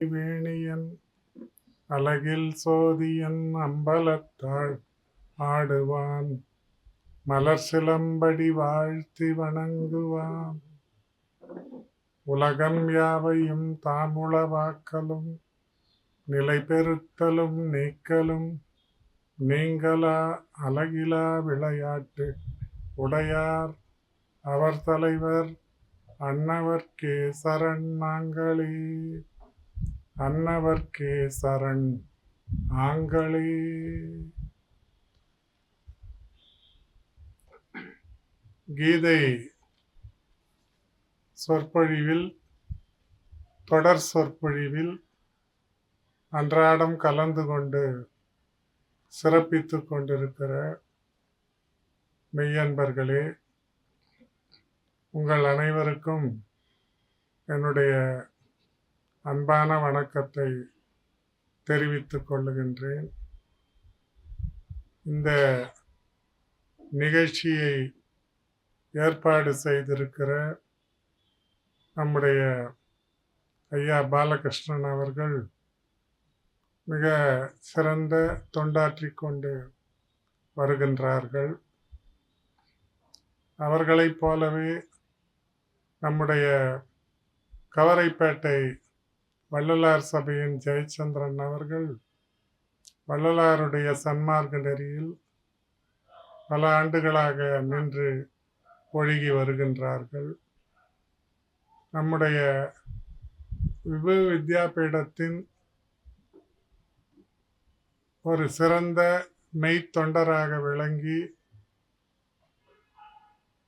வேணியன் அழகில் சோதியன் அம்பலத்தாள் ஆடுவான் மலர் சிலம்படி வாழ்த்தி வணங்குவான். உலகம் யாவையும் தாமுளவாக்கலும் நிலை பெறுத்தலும் நீக்கலும் நீங்களா அழகிலா விளையாட்டு உடையார் அவர் தலைவர் அன்னவர்க்கே சரண் நாங்களே. அன்னவர்க்கே சரண் ஆங்களே. கீதை சொற்பொழிவில் தொடர் சொற்பொழிவில் அன்றாடம் கலந்து கொண்டு சிறப்பித்து கொண்டிருக்கிற மெய்யன்பர்களே, உங்கள் அனைவருக்கும் என்னுடைய அன்பான வணக்கத்தை தெரிவித்துக் கொள்ளுகின்றேன். இந்த நிகழ்ச்சியை ஏற்பாடு செய்திருக்கிற நம்முடைய ஐயா பாலகிருஷ்ணன் அவர்கள் மிக சிறந்த தொண்டாற்றி கொண்டு வருகின்றார்கள். அவர்களைப் போலவே நம்முடைய கவரைப்பேட்டை வள்ளலார் சபையின் ஜெயச்சந்திரன் அவர்கள் வள்ளலாருடைய சன்மார்க்க நெறியில் பல ஆண்டுகளாக நின்று ஒழுகி வருகின்றார்கள். நம்முடைய விபு வித்யாபீடத்தின் ஒரு சிறந்த மெய்த்தொண்டராக விளங்கி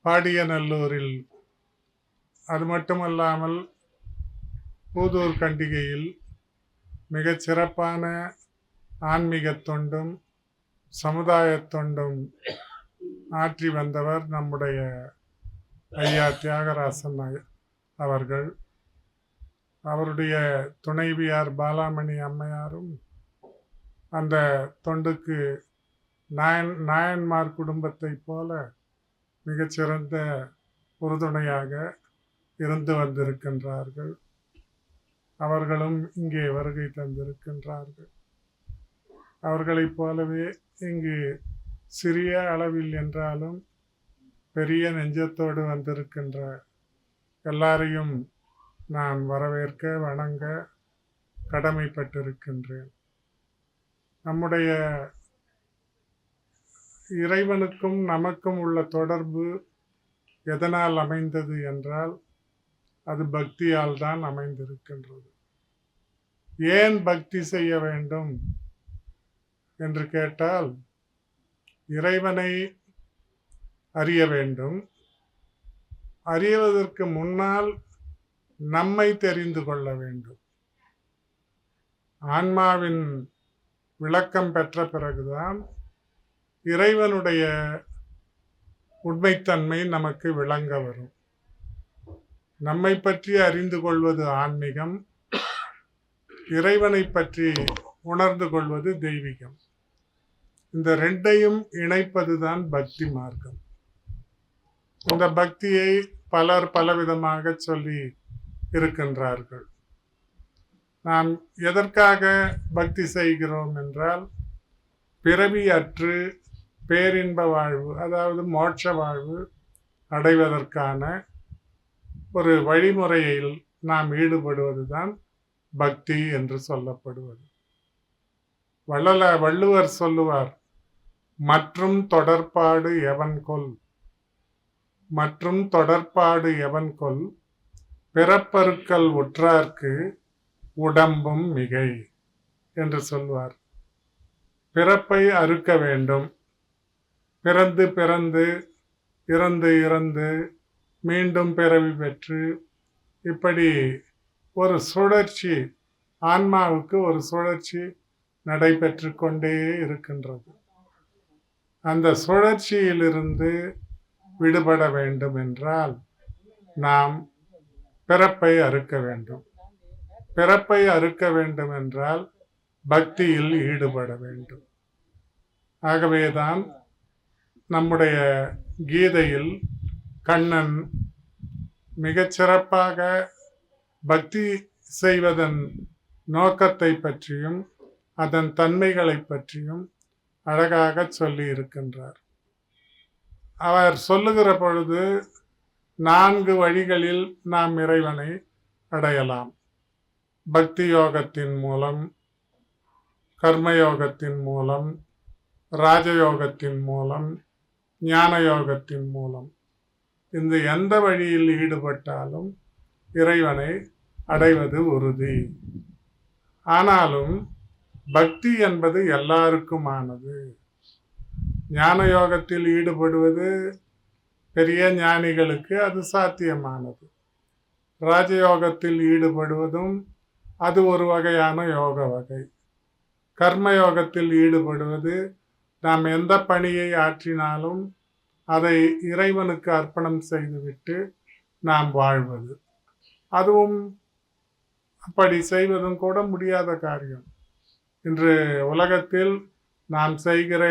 பாடியநல்லூரில், அது மட்டுமல்லாமல் பூதூர் கண்டிகையில் மிகச் சிறப்பான ஆன்மீக தொண்டும் சமுதாய தொண்டும் ஆற்றி வந்தவர் நம்முடைய ஐயா தியாகராசன் அவர்கள். அவருடைய துணைவியார் பாலாமணி அம்மையாரும் அந்த தொண்டுக்கு நாயன்மார் குடும்பத்தை போல மிகச்சிறந்த உறுதுணையாக இருந்து வந்திருக்கின்றார்கள். அவர்களும் இங்கே வருகை தந்திருக்கின்றார்கள். அவர்களைப் போலவே இங்கு சிறிய அளவில் என்றாலும் பெரிய நெஞ்சத்தோடு வந்திருக்கின்ற எல்லாரையும் நான் வரவேற்க வணங்க கடமைப்பட்டிருக்கின்றேன். நம்முடைய இறைவனுக்கும் நமக்கும் உள்ள தொடர்பு எதனால் அமைந்தது என்றால் அது பக்தியால் தான் அமைந்திருக்கின்றது. ஏன் பக்தி செய்ய வேண்டும் என்று கேட்டால், இறைவனை அறிய வேண்டும். அறிவதற்கு முன்னால் நம்மை தெரிந்து கொள்ள வேண்டும். ஆன்மாவின் விளக்கம் பெற்ற பிறகுதான் இறைவனுடைய உண்மைத்தன்மை நமக்கு விளங்க வரும். நம்மை பற்றி அறிந்து கொள்வது ஆன்மீகம், இறைவனை பற்றி உணர்ந்து கொள்வது தெய்வீகம். இந்த ரெண்டையும் இணைப்பதுதான் பக்தி மார்க்கம். இந்த பக்தியை பலர் பலவிதமாக சொல்லி இருக்கின்றார்கள். நாம் எதற்காக பக்தி செய்கிறோம் என்றால், பிறவி அற்று பேரின்ப வாழ்வு, அதாவது மோட்ச வாழ்வு அடைவதற்கான ஒரு வழிமுறையில் நாம் ஈடுபடுவதுதான் பக்தி என்று சொல்லப்படுவது. வள்ளுவர் சொல்லுவார், மற்றும் தொடர்பாடு எவன் கொல், மற்றும் தொடர்பாடு எவன் கொல், பிறப்பருக்கல் உற்றார்க்கு உடம்பும் மிகை என்று சொல்வார். பிறப்பை அறுக்க வேண்டும். பிறந்து பிறந்து இறந்து இறந்து மீண்டும் பிறவி பெற்று இப்படி ஒரு சுழற்சி, ஆன்மாவுக்கு ஒரு சுழற்சி நடைபெற்று கொண்டே இருக்கின்றது. அந்த சுழற்சியிலிருந்து விடுபட வேண்டும் என்றால் நாம் பிறப்பை அறுக்க வேண்டும். பிறப்பை அறுக்க வேண்டும் என்றால் பக்தியில் ஈடுபட வேண்டும். ஆகவேதான் நம்முடைய கீதையில் கண்ணன் மிகச்சிறப்பாக பக்தி செய்வதன் நோக்கத்தை பற்றியும் அதன் தன்மைகளை பற்றியும் அழகாக சொல்லி இருக்கின்றார். அவர் சொல்லுகிற பொழுது 4 வழிகளில் நாம் இறைவனை அடையலாம். பக்தி யோகத்தின் மூலம், கர்மயோகத்தின் மூலம், ராஜயோகத்தின் மூலம், ஞான யோகத்தின் மூலம். இந்த எந்த வழியில் ஈடுபட்டாலும் இறைவனை அடைவது உறுதி. ஆனாலும் பக்தி என்பது எல்லாருக்குமானது. ஞான யோகத்தில் ஈடுபடுவது பெரிய ஞானிகளுக்கு அது சாத்தியமானது. ராஜயோகத்தில் ஈடுபடுவதும் அது ஒரு வகையான யோக வகை. கர்மயோகத்தில் ஈடுபடுவது நாம் எந்த பணியை ஆற்றினாலும் அதை இறைவனுக்கு அர்ப்பணம் செய்துவிட்டு நாம் வாழ்வது. அதுவும் அப்படி செய்வதும் கூட முடியாத காரியம். இன்று உலகத்தில் நாம் செய்கிற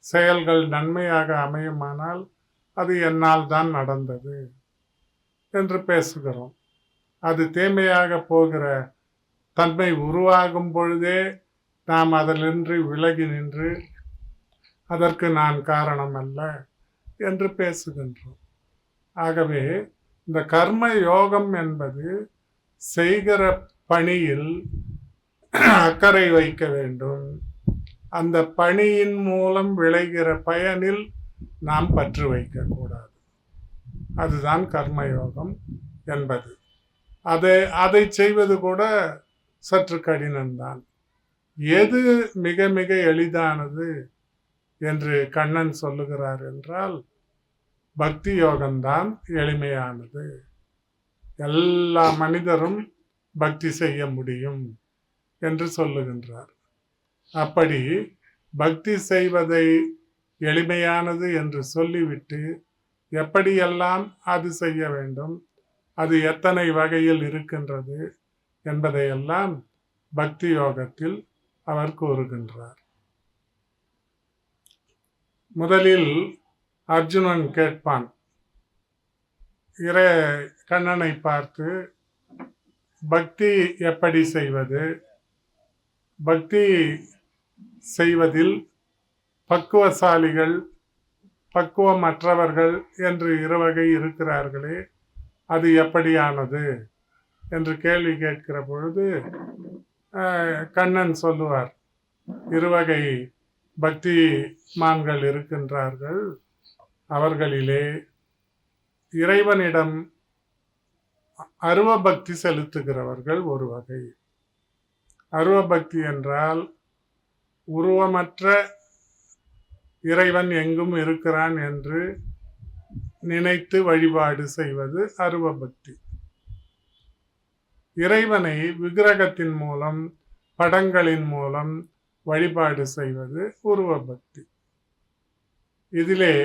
செயல்கள் நன்மையாக அமையுமானால் அது என்னால் தான் நடந்தது என்று பேசுகிறோம். அது தீமையாக போகிற தன்மை உருவாகும் பொழுதே நாம் அதிலின்றி விலகி நின்று அதற்கு நான் காரணம் அல்ல என்று பேசுகின்றோம். ஆகவே இந்த கர்ம யோகம் என்பது செய்கிற பணியில் அக்கறை வைக்க வேண்டும். அந்த பணியின் மூலம் விளைகிற பயனில் நாம் பற்று வைக்கக்கூடாது. அதுதான் கர்மயோகம் என்பது. அதை செய்வது கூட சற்று கடினம்தான். எது மிக மிக எளிதானது என்று கண்ணன் சொல்லுகிறார் என்றால் பக்தி யோகம்தான் எளிமையானது. எல்லா மனிதரும் பக்தி செய்ய முடியும் என்று சொல்லுகின்றார். அப்படி பக்தி செய்வதை எளிமையானது என்று சொல்லிவிட்டு எப்படியெல்லாம் அது செய்ய வேண்டும், அது எத்தனை வகையில் இருக்கின்றது என்பதையெல்லாம் பக்தி யோகத்தில் அவர் கூறுகின்றார். முதலில் அர்ஜுனன் கேட்பான், கண்ணனை பார்த்து, பக்தி எப்படி செய்வது? பக்தி செய்வதில் பக்குவசாலிகள், பக்குவமற்றவர்கள் என்று 2 வகை இருக்கிறார்களே, அது எப்படியானது என்று கேள்வி கேட்கிற பொழுது கண்ணன் சொல்லுவார், 2 வகை பக்தி மான்கள் இருக்கின்றார்கள். அவர்களிலே இறைவனிடம் அருவ பக்தி செலுத்துகிறவர்கள் ஒரு வகை. அருவ பக்தி என்றால் உருவமற்ற இறைவன் எங்கும் இருக்கிறான் என்று நினைத்து வழிபாடு செய்வது அருவ பக்தி. இறைவனை விக்கிரகத்தின் மூலம், படங்களின் மூலம் வழிபாடு செய்வது உருவ பக்தி. இதிலே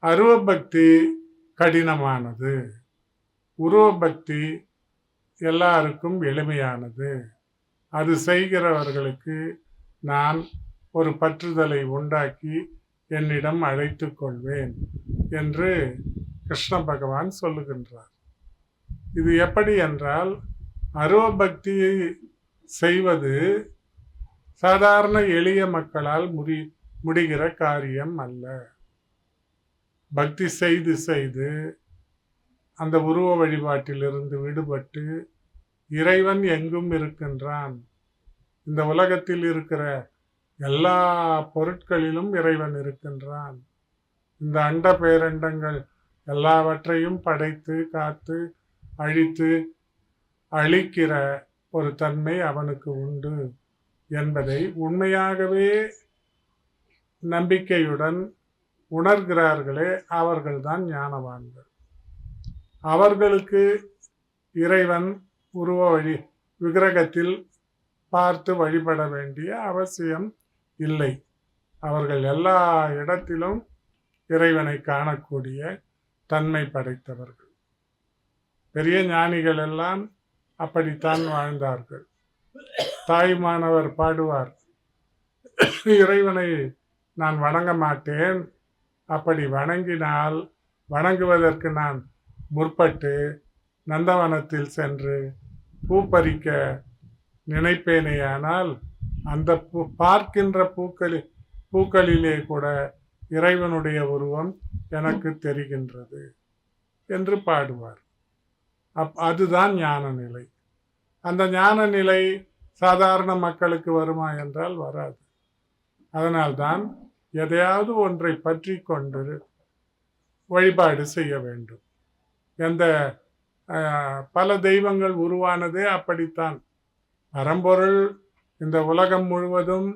அருவ பக்தி கடினமானது, உருவ பக்தி எல்லாருக்கும் எளிமையானது. அது செய்கிறவர்களுக்கு நான் ஒரு பற்றுதலை உண்டாக்கி என்னிடம் அழைத்து கொள்வேன் என்று கிருஷ்ண பகவான் சொல்லுகின்றார். இது எப்படி என்றால், அருவ பக்தியை செய்வது சாதாரண எளிய மக்களால் முடிகிற காரியம் அல்ல. பக்தி செய்து செய்து அந்த உருவ வழிபாட்டிலிருந்து விடுபட்டு இறைவன் எங்கும் இருக்கின்றான், இந்த உலகத்தில் இருக்கிற எல்லா பொருட்களிலும் இறைவன் இருக்கின்றான், இந்த அண்ட பேரண்டங்கள் எல்லாவற்றையும் படைத்து காத்து அழித்து அழிக்கிற ஒரு தன்மை அவனுக்கு உண்டு என்பதை உண்மையாகவே நம்பிக்கையுடன் உணர்கிறார்களே, அவர்கள்தான் ஞானவான்கள். அவர்களுக்கு இறைவன் உருவ விக்கிரகத்தில் பார்த்து வழிபட வேண்டிய அவசியம் இல்லை. அவர்கள் எல்லா இடத்திலும் இறைவனை காணக்கூடிய தன்மை படைத்தவர்கள். பெரிய ஞானிகள் எல்லாம் அப்படித்தான் வாழ்ந்தார்கள். தாயுமானவர் பாடுவார், இறைவனை நான் வணங்க மாட்டேன், அப்படி வணங்கினால் வணங்குவதற்கு நான் முற்பட்டு நந்தவனத்தில் சென்று பூ பறிக்க நினைப்பேனேயானால் அந்த பார்க்கின்ற பூக்களிலே கூட இறைவனுடைய உருவம் எனக்கு தெரிகின்றது என்று பாடுவார். அதுதான் ஞான நிலை. அந்த ஞான நிலை சாதாரண மக்களுக்கு வருமா என்றால் வராது. அதனால்தான் எதையாவது ஒன்றை பற்றி கொண்டு வழிபாடு செய்ய வேண்டும். எந்த பல தெய்வங்கள் உருவானதே அப்படித்தான். பரம்பொருள் இந்த உலகம் முழுவதும்,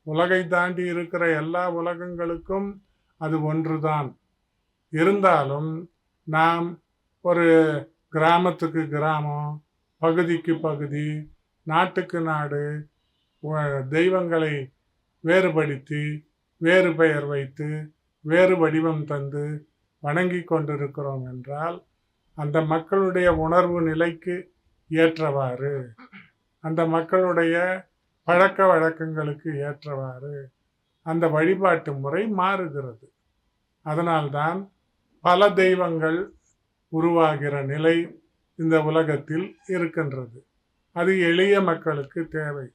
உலகை தாண்டி இருக்கிற எல்லா உலகங்களுக்கும் அது ஒன்றுதான். இருந்தாலும் நாம் ஒரு கிராமத்துக்கு கிராமம், பகுதிக்கு பகுதி, நாட்டுக்கு நாடு தெய்வங்களை வேறுபடுத்தி வேறு பெயர் வைத்து வேறு வடிவம் தந்து வணங்கி கொண்டிருக்கிறோம் என்றால் அந்த மக்களுடைய உணர்வு நிலைக்கு ஏற்றவாறு, அந்த மக்களுடைய பழக்க வழக்கங்களுக்கு ஏற்றவாறு அந்த வழிபாட்டு முறை மாறுகிறது. அதனால்தான் பல தெய்வங்கள் உருவாகிற நிலை இந்த உலகத்தில் இருக்கின்றது. அது எளிய மக்களுக்கு தேவை.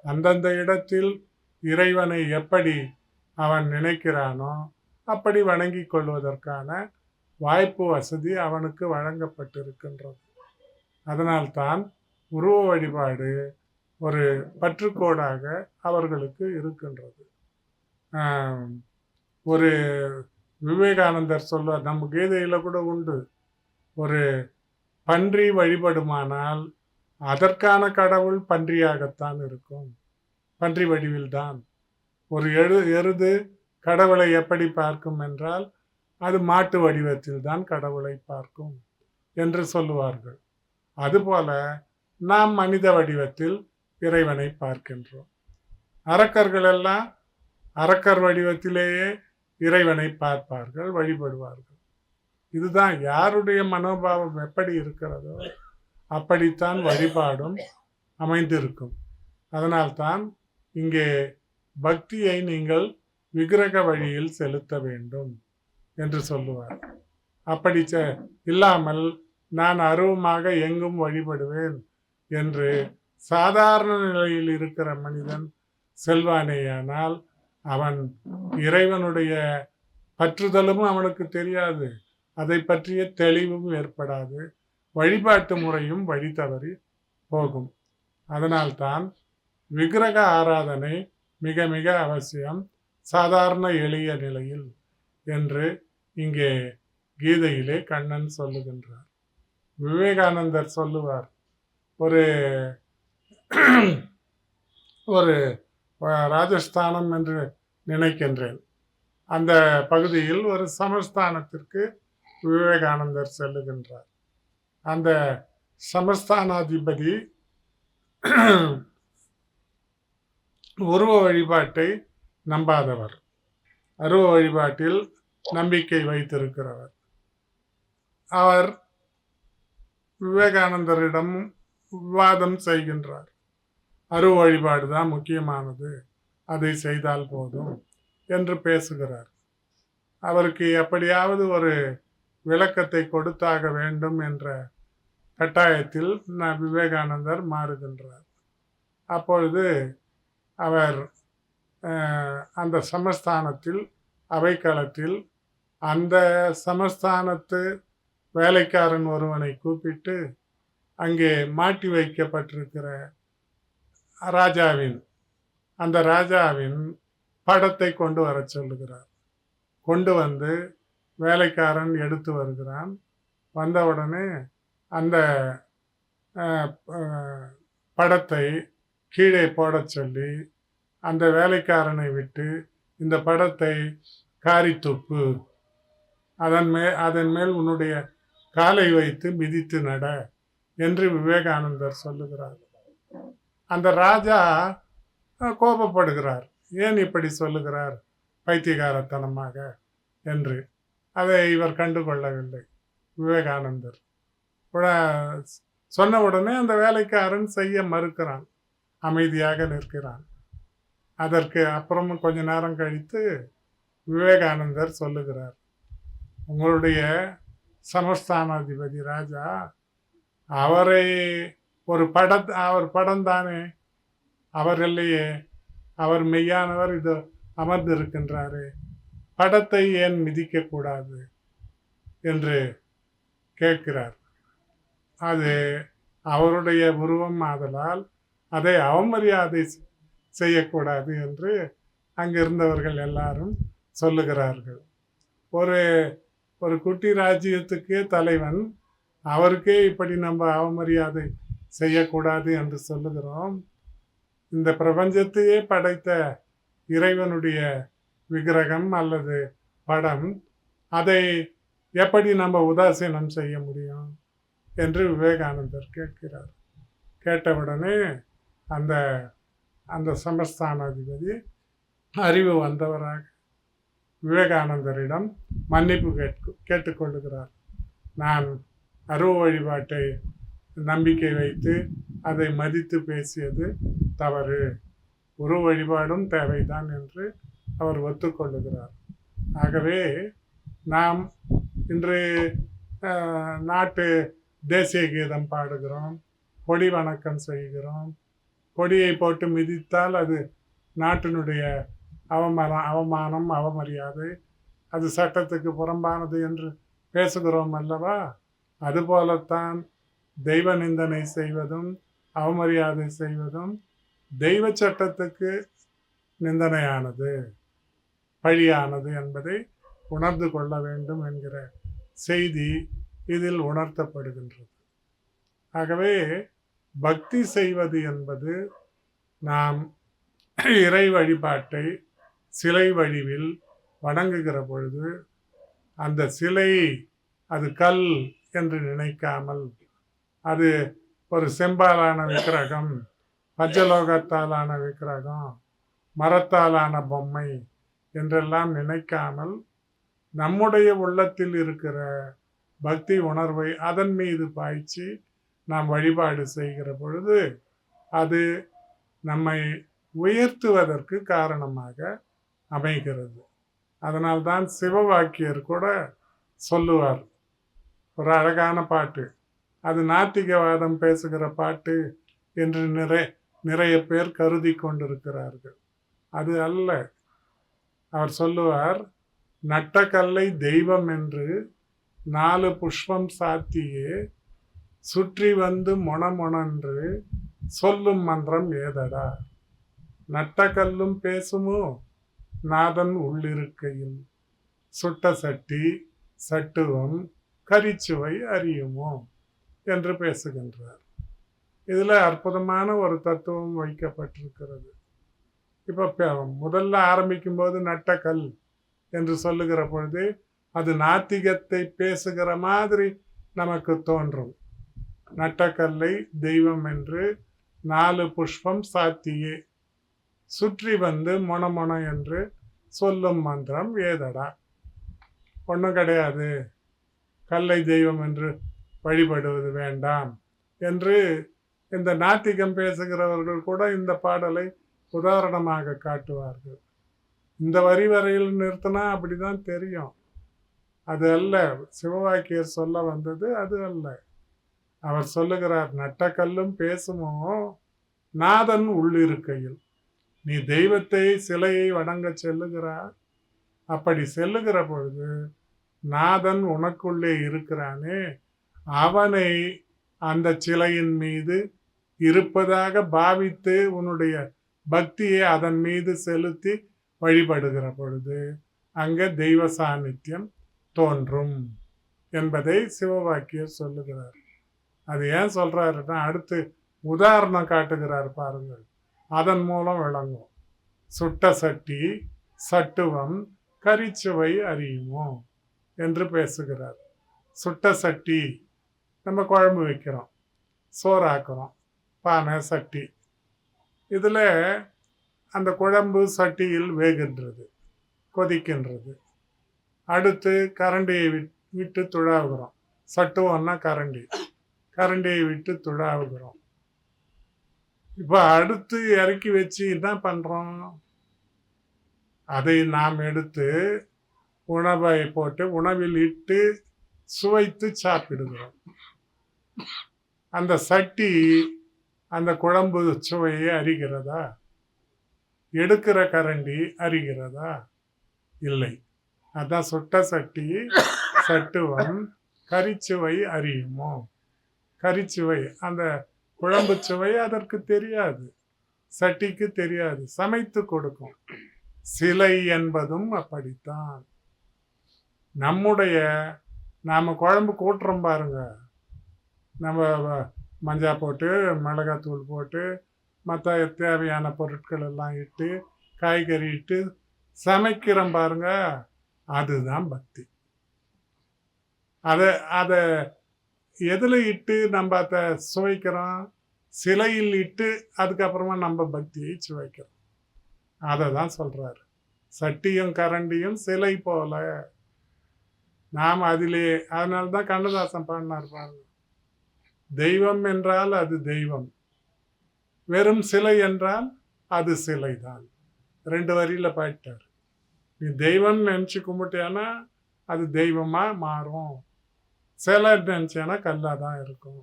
அந்தந்த இடத்தில் இறைவனை எப்படி அவன் நினைக்கிறானோ அப்படி வணங்கி கொள்வதற்கான வாய்ப்பு வசதி அவனுக்கு வழங்கப்பட்டிருக்கின்றது. அதனால்தான் உருவ வழிபாடு ஒரு பற்றுக்கோடாக அவர்களுக்கு இருக்கின்றது. ஒரு விவேகானந்தர் சொல்வார், நம்ம கீதையில் கூட உண்டு, ஒரு பன்றி வழிபடுமானால் அதற்கான கடவுள் பன்றியாகத்தான் இருக்கும், பன்றி வடிவில்தான். ஒரு எருது கடவுளை எப்படி பார்க்கும் என்றால் அது மாட்டு வடிவத்தில் தான் கடவுளை பார்க்கும் என்று சொல்லுவார்கள். அதுபோல நாம் மனித வடிவத்தில் இறைவனை பார்க்கின்றோம். அரக்கர்கள் எல்லாம் அரக்கர் வடிவத்திலேயே இறைவனை பார்ப்பார்கள், வழிபடுவார்கள். இதுதான் யாருடைய மனோபாவம் எப்படி இருக்கிறதோ அப்படித்தான் வழிபாடும் அமைந்திருக்கும். அதனால்தான் இங்கே பக்தியை நீங்கள் விக்கிரக வழியில் செலுத்த வேண்டும் என்று சொல்லுவார். அப்படி இல்லாமல் நான் அருவமாக எங்கும் வழிபடுவேன் என்று சாதாரண நிலையில் இருக்கிற மனிதன் செல்வானேயானால் அவன் இறைவனுடைய பற்றுதலும் அவனுக்கு தெரியாது, அதை பற்றிய தெளிவும் ஏற்படாது, வழிபாட்டு முறையும் வழி தவறி போகும். அதனால்தான் விக்கிரக ஆராதனை மிக மிக அவசியம், சாதாரண எளிய நிலையில் என்று இங்கே கீதையிலே கண்ணன் சொல்லுகின்றார். விவேகானந்தர் சொல்லுவார், ஒரு ராஜஸ்தானம் என்று நினைக்கின்றேன், அந்த பகுதியில் ஒரு சமஸ்தானத்திற்கு விவேகானந்தர் செல்லுகின்றார். அந்த சமஸ்தானாதிபதி உருவ வழிபாட்டை நம்பாதவர், அருவ வழிபாட்டில் நம்பிக்கை வைத்திருக்கிறவர். அவர் விவேகானந்தரிடம் விவாதம் செய்கின்றார். அருவ வழிபாடு தான் முக்கியமானது, அதை செய்தால் போதும் என்று பேசுகிறார். அவருக்கு எப்படியாவது ஒரு விளக்கத்தை கொடுத்தாக வேண்டும் என்ற கட்டாயத்தில் விவேகானந்தர் மாறுகின்றார். அப்பொழுது அவர் அந்த சமஸ்தானத்தில் அவைக்களத்தில் அந்த சமஸ்தானத்து வேலைக்காரன் ஒருவனை கூப்பிட்டு அங்கே மாட்டி வைக்கப்பட்டிருக்கிற அந்த ராஜாவின் படத்தை கொண்டு வர சொல்லுகிறார். கொண்டு வந்து வேலைக்காரன் எடுத்து வருகிறான். வந்தவுடனே அந்த படத்தை கீழே போட சொல்லி அந்த வேலைக்காரனை விட்டு இந்த படத்தை காரி துப்பு, அதன் மேல் உன்னுடைய காலை வைத்து மிதித்து நட என்று விவேகானந்தர் சொல்லுகிறார். அந்த ராஜா கோபப்படுகிறார், ஏன் இப்படி சொல்லுகிறார் பைத்தியகாரத்தனமாக என்று. அதை இவர் கண்டுகொள்ளவில்லை. விவேகானந்தர் சொன்ன உடனே அந்த வேலைக்காரன் செய்ய மறுக்கிறான், அமைதியாக நிற்கிறான். அதற்கு அப்புறமும் கொஞ்ச நேரம் கழித்து விவேகானந்தர் சொல்லுகிறார், உங்களுடைய சமஸ்தானாதிபதி ராஜா அவர் படம் தானே அவர் இல்லையே, அவர் மெய்யானவர், இது அமர்ந்திருக்கின்றாரு, படத்தை ஏன் மிதிக்கக்கூடாது என்று கேட்கிறார். அது அவருடைய உருவம் ஆதலால் அதை அவமரியாதை செய்யக்கூடாது என்று அங்கிருந்தவர்கள் எல்லாரும் சொல்லுகிறார்கள். ஒரு ஒரு குட்டி ராஜ்யத்துக்கே தலைவன், அவருக்கே இப்படி நம்ம அவமரியாதை செய்யக்கூடாது என்று சொல்லுகிறோம். இந்த பிரபஞ்சத்தையே படைத்த இறைவனுடைய விக்கிரகம் அல்லது படம், அதை எப்படி நம்ம உதாசீனம் செய்ய முடியும் என்று விவேகானந்தர் கேட்கிறார். கேட்டவுடனே அந்த அந்த சமஸ்தானாதிபதி அறிவு வந்தவராக விவேகானந்தரிடம் மன்னிப்பு கேட்டுக்கொள்ளுகிறார். நான் அருவ வழிபாட்டை நம்பிக்கை வைத்து அதை மதித்து பேசியது தவறு, உருவ வழிபாடும் தேவைதான் என்று அவர் ஒத்துக்கொள்ளுகிறார். ஆகவே நாம் இன்று நாட்டு தேசிய கீதம் பாடுகிறோம், கொடி வணக்கம் செய்கிறோம். கொடியை போட்டு மிதித்தால் அது நாட்டினுடைய அவமானம், அவமரியாதை, அது சட்டத்துக்கு புறம்பானது என்று பேசுகிறோம் அல்லவா? அதுபோலத்தான் தெய்வ நிந்தனை செய்வதும் அவமரியாதை செய்வதும் தெய்வ சட்டத்துக்கு நிந்தனையானது, பழியானது என்பதை உணர்ந்து கொள்ள வேண்டும் என்கிற செய்தி இதில் உணர்த்தப்படுகின்றது. ஆகவே பக்தி செய்வது என்பது நாம் இறை வழிபாட்டை சிலை வடிவில் வணங்குகிற பொழுது அந்த சிலை அது கல் என்று நினைக்காமல், அது ஒரு செம்பாலான விக்கிரகம், பஞ்சலோகத்தாலான விக்கிரகம், மரத்தாலான பொம்மை என்றெல்லாம் நினைக்காமல் நம்முடைய உள்ளத்தில் இருக்கிற பக்தி உணர்வை அதன் மீது பாய்ச்சி நாம் வழிபாடு செய்கிற பொழுது அது நம்மை உயர்த்துவதற்கு காரணமாக அமைகிறது. அதனால்தான் சிவவாக்கியர் கூட சொல்லுவார், ஒரு அழகான பாட்டு, அது நாத்திகவாதம் பேசுகிற பாட்டு என்று நிறைய பேர் கருதி கொண்டிருக்கிறார்கள். அது அல்ல. அவர் சொல்லுவார், நட்ட கல்லை தெய்வம் என்று 4 புஷ்பம் சாத்தியே சுற்றி வந்து மொணமொணன்று சொல்லும் மன்றம் ஏதடா. நட்ட கல்லும் பேசுமோ நாதன் உள்ளிருக்கையில், சுட்ட சட்டி சட்டுவம் கரிச்சுவை அறியுமோ என்று பேசுகின்றார். இதில் அற்புதமான ஒரு தத்துவம் வைக்கப்பட்டிருக்கிறது. இப்போ முதல்ல ஆரம்பிக்கும் போது நட்டக்கல் என்று சொல்லுகிற பொழுது அது நாத்திகத்தை பேசுகிற மாதிரி நமக்கு தோன்றும். நட்டக்கல்லை தெய்வம் என்று 4 புஷ்பம் சாத்தியே சுற்றி வந்து மொணமொண என்று சொல்லும் மந்திரம் ஏதடா. ஒன்றும் கிடையாது, கல்லை தெய்வம் என்று வழிபடுவது வேண்டாம் என்று இந்த நாத்திகம் பேசுகிறவர்கள் கூட இந்த பாடலை உதாரணமாக காட்டுவார்கள். இந்த வரி வரையில் நிறுத்தினா அப்படிதான் தெரியும். அது அல்ல சிவவாக்கியர் சொல்ல வந்தது, அது அல்ல. அவர் சொல்லுகிறார், நட்டக்கல்லும் பேசுமோ நாதன் உள்ளிருக்கையில். நீ தெய்வத்தை சிலையை வணங்க செல்லுகிறார், அப்படி செல்லுகிற பொழுது நாதன் உனக்குள்ளே இருக்கிறானே, அவனை அந்த சிலையின் மீது இருப்பதாக பாவித்து உன்னுடைய பக்தியை அதன் மீது செலுத்தி வழிபடுகிற பொழுது அங்கே தெய்வ சாநித்தியம் தோன்றும் என்பதை சிவவாக்கியர் சொல்லுகிறார். அது ஏன் சொல்றாருன்னா, அடுத்து உதாரணம் காட்டுகிறார் பாருங்கள், அதன் மூலம் விளங்கும். சுட்ட சட்டி சட்டுவம் கரிச்சுவை அறியுமோ என்று பேசுகிறார். சுட்ட சட்டி, நம்ம குழம்பு வைக்கிறோம், சோறாக்குறோம், பானை சட்டி, இதில் அந்த குழம்பு சட்டியில் வேகின்றது, கொதிக்கின்றது. அடுத்து கரண்டியை விட்டு துழாவுகிறோம். சட்டுவம்னா கரண்டி, கரண்டியை விட்டு துழாவுகிறோம். இப்போ அடுத்து இறக்கி வச்சு என்ன பண்ணுறோம், அதை நாம் எடுத்து உணவை போட்டு உணவில் இட்டு சுவைத்து சாப்பிடுகிறோம். அந்த சட்டி அந்த குழம்பு சுவையை அறிகிறதா? எடுக்கிற கரண்டி அறிகிறதா? இல்லை. அதான் சுட்ட சட்டி சட்டுவம் கரிச்சுவை அறியுமோ. கரிச்சுவை அந்த குழம்பு சுவை அதற்கு தெரியாது, சட்டிக்கு தெரியாது, சமைத்து கொடுக்கும். சிலை என்பதும் அப்படித்தான். நாம குழம்பு கூட்டுறோம் பாருங்க, நம்ம மஞ்சள் போட்டு மிளகாத்தூள் போட்டு மற்ற தேவையான பொருட்கள் எல்லாம் இட்டு காய்கறி இட்டு சமைக்கிறோம் பாருங்க, அதுதான் பக்தி. அதை எதில் இட்டு நம்ம அதை சுவைக்கிறோம்? சிலையில் இட்டு அதுக்கப்புறமா நம்ம பக்தியை சுவைக்கிறோம். அதை தான் சொல்றாரு. சட்டியும் கரண்டியும் சிலை போல நாம் அதிலே. அதனால்தான் கண்ணதாசன் பாடினார் பாருங்க, தெய்வம் என்றால் அது தெய்வம், வெறும் சிலை என்றால் அது சிலைதான். 2 வரியில பாடிட்டார். நீ தெய்வம் நினைச்சு கும்பிட்டேன்னா அது தெய்வமா மாறும், சிலை நினைச்சேன்னா கல்லாதான் இருக்கும்.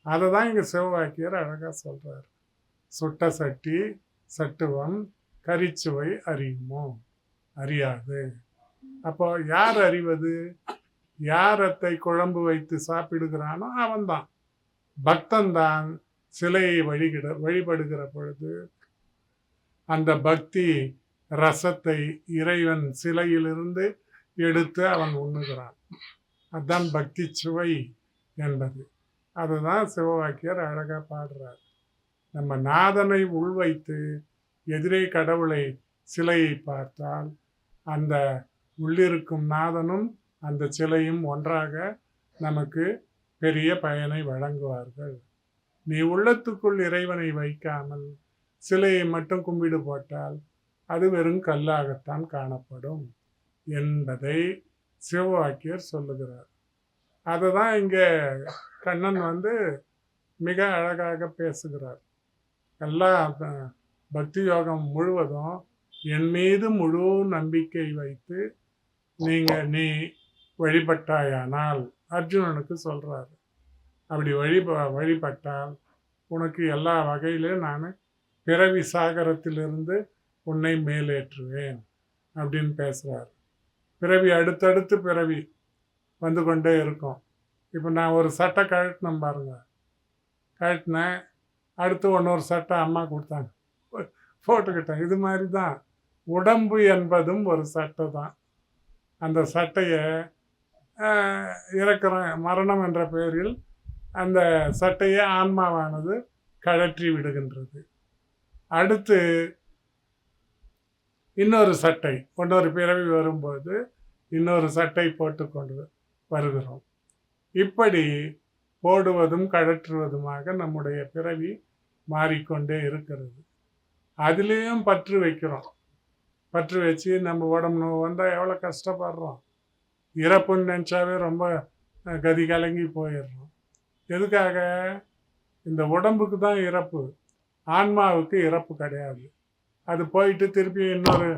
அதை தான் இங்க சிவவாக்கியர் அழகா சொல்றாரு. சுட்ட சட்டி சட்டுவம் கரிச்சுவை அறியுமோ. அறியாது. அப்போ யார் அறிவது? யார் அத்தை குழம்பு வைத்து சாப்பிடுகிறானோ அவன்தான். பக்தன்தான் சிலையை வழிபடுகிற பொழுது அந்த பக்தி ரசத்தை இறைவன் சிலையிலிருந்து எடுத்து அவன் உண்ணுகிறான். அதுதான் பக்தி சுவை என்பது. அதுதான் சிவவாக்கியர் அழகா பாடுறார். நம்ம நாதனை உள்வைத்து எதிரே கடவுளை சிலையை பார்த்தால் அந்த உள்ளிருக்கும் நாதனும் அந்த சிலையும் ஒன்றாக நமக்கு பெரிய பயனை வழங்குவார்கள். நீ உள்ளத்துக்குள் இறைவனை வைக்காமல் சிலையை மட்டும் கும்பிடு போட்டால் அது வெறும் கல்லாகத்தான் காணப்படும் என்பதை சிவவாக்கியர் சொல்லுகிறார். அதை தான் இங்கே கண்ணன் மிக அழகாக பேசுகிறார். எல்லா பக்தி யோகம் முழுவதும் என் மீது முழு நம்பிக்கை வைத்து நீ வழிபட்டாயானால், அர்ஜுனனுக்கு சொல்றாரு, அப்படி வழிபட்டால் உனக்கு எல்லா வகையிலும் நான் பிறவி சாகரத்திலிருந்து உன்னை மேலேற்றுவேன் அப்படின்னு பேசுறாரு. பிறவி அடுத்தடுத்து பிறவி வந்து கொண்டே இருக்கும். இப்போ நான் ஒரு சட்டை கழட்டினேன் பாருங்க, கழட்டினேன், அடுத்து இன்னொரு சட்டை அம்மா கொடுத்தாங்க, போட்டுக்கிட்டேன். இது மாதிரி தான் உடம்பு என்பதும் ஒரு சட்டை தான். அந்த சட்டையை இறக்குறேன், மரணம் என்ற பெயரில் அந்த சட்டையை ஆன்மாவானது கழற்றி விடுகின்றது. அடுத்து இன்னொரு சட்டை, இன்னொரு பிறவி வரும்போது இன்னொரு சட்டை போட்டுக்கொண்டு வருகிறோம். இப்படி போடுவதும் கழற்றுவதுமாக நம்முடைய பிறவி மாறிக்கொண்டே இருக்கிறது. அதுலேயும் பற்று வைக்கிறோம். பற்று வச்சு நம்ம உடம்பு வந்தால் எவ்வளோ கஷ்டப்படுறோம். இறப்புன்னு நினச்சாவே ரொம்ப கதி கலங்கி போயிடுறோம். எதுக்காக? இந்த உடம்புக்கு தான் இறப்பு, ஆன்மாவுக்கு இறப்பு கிடையாது. அது போயிட்டு திருப்பி இன்னொரு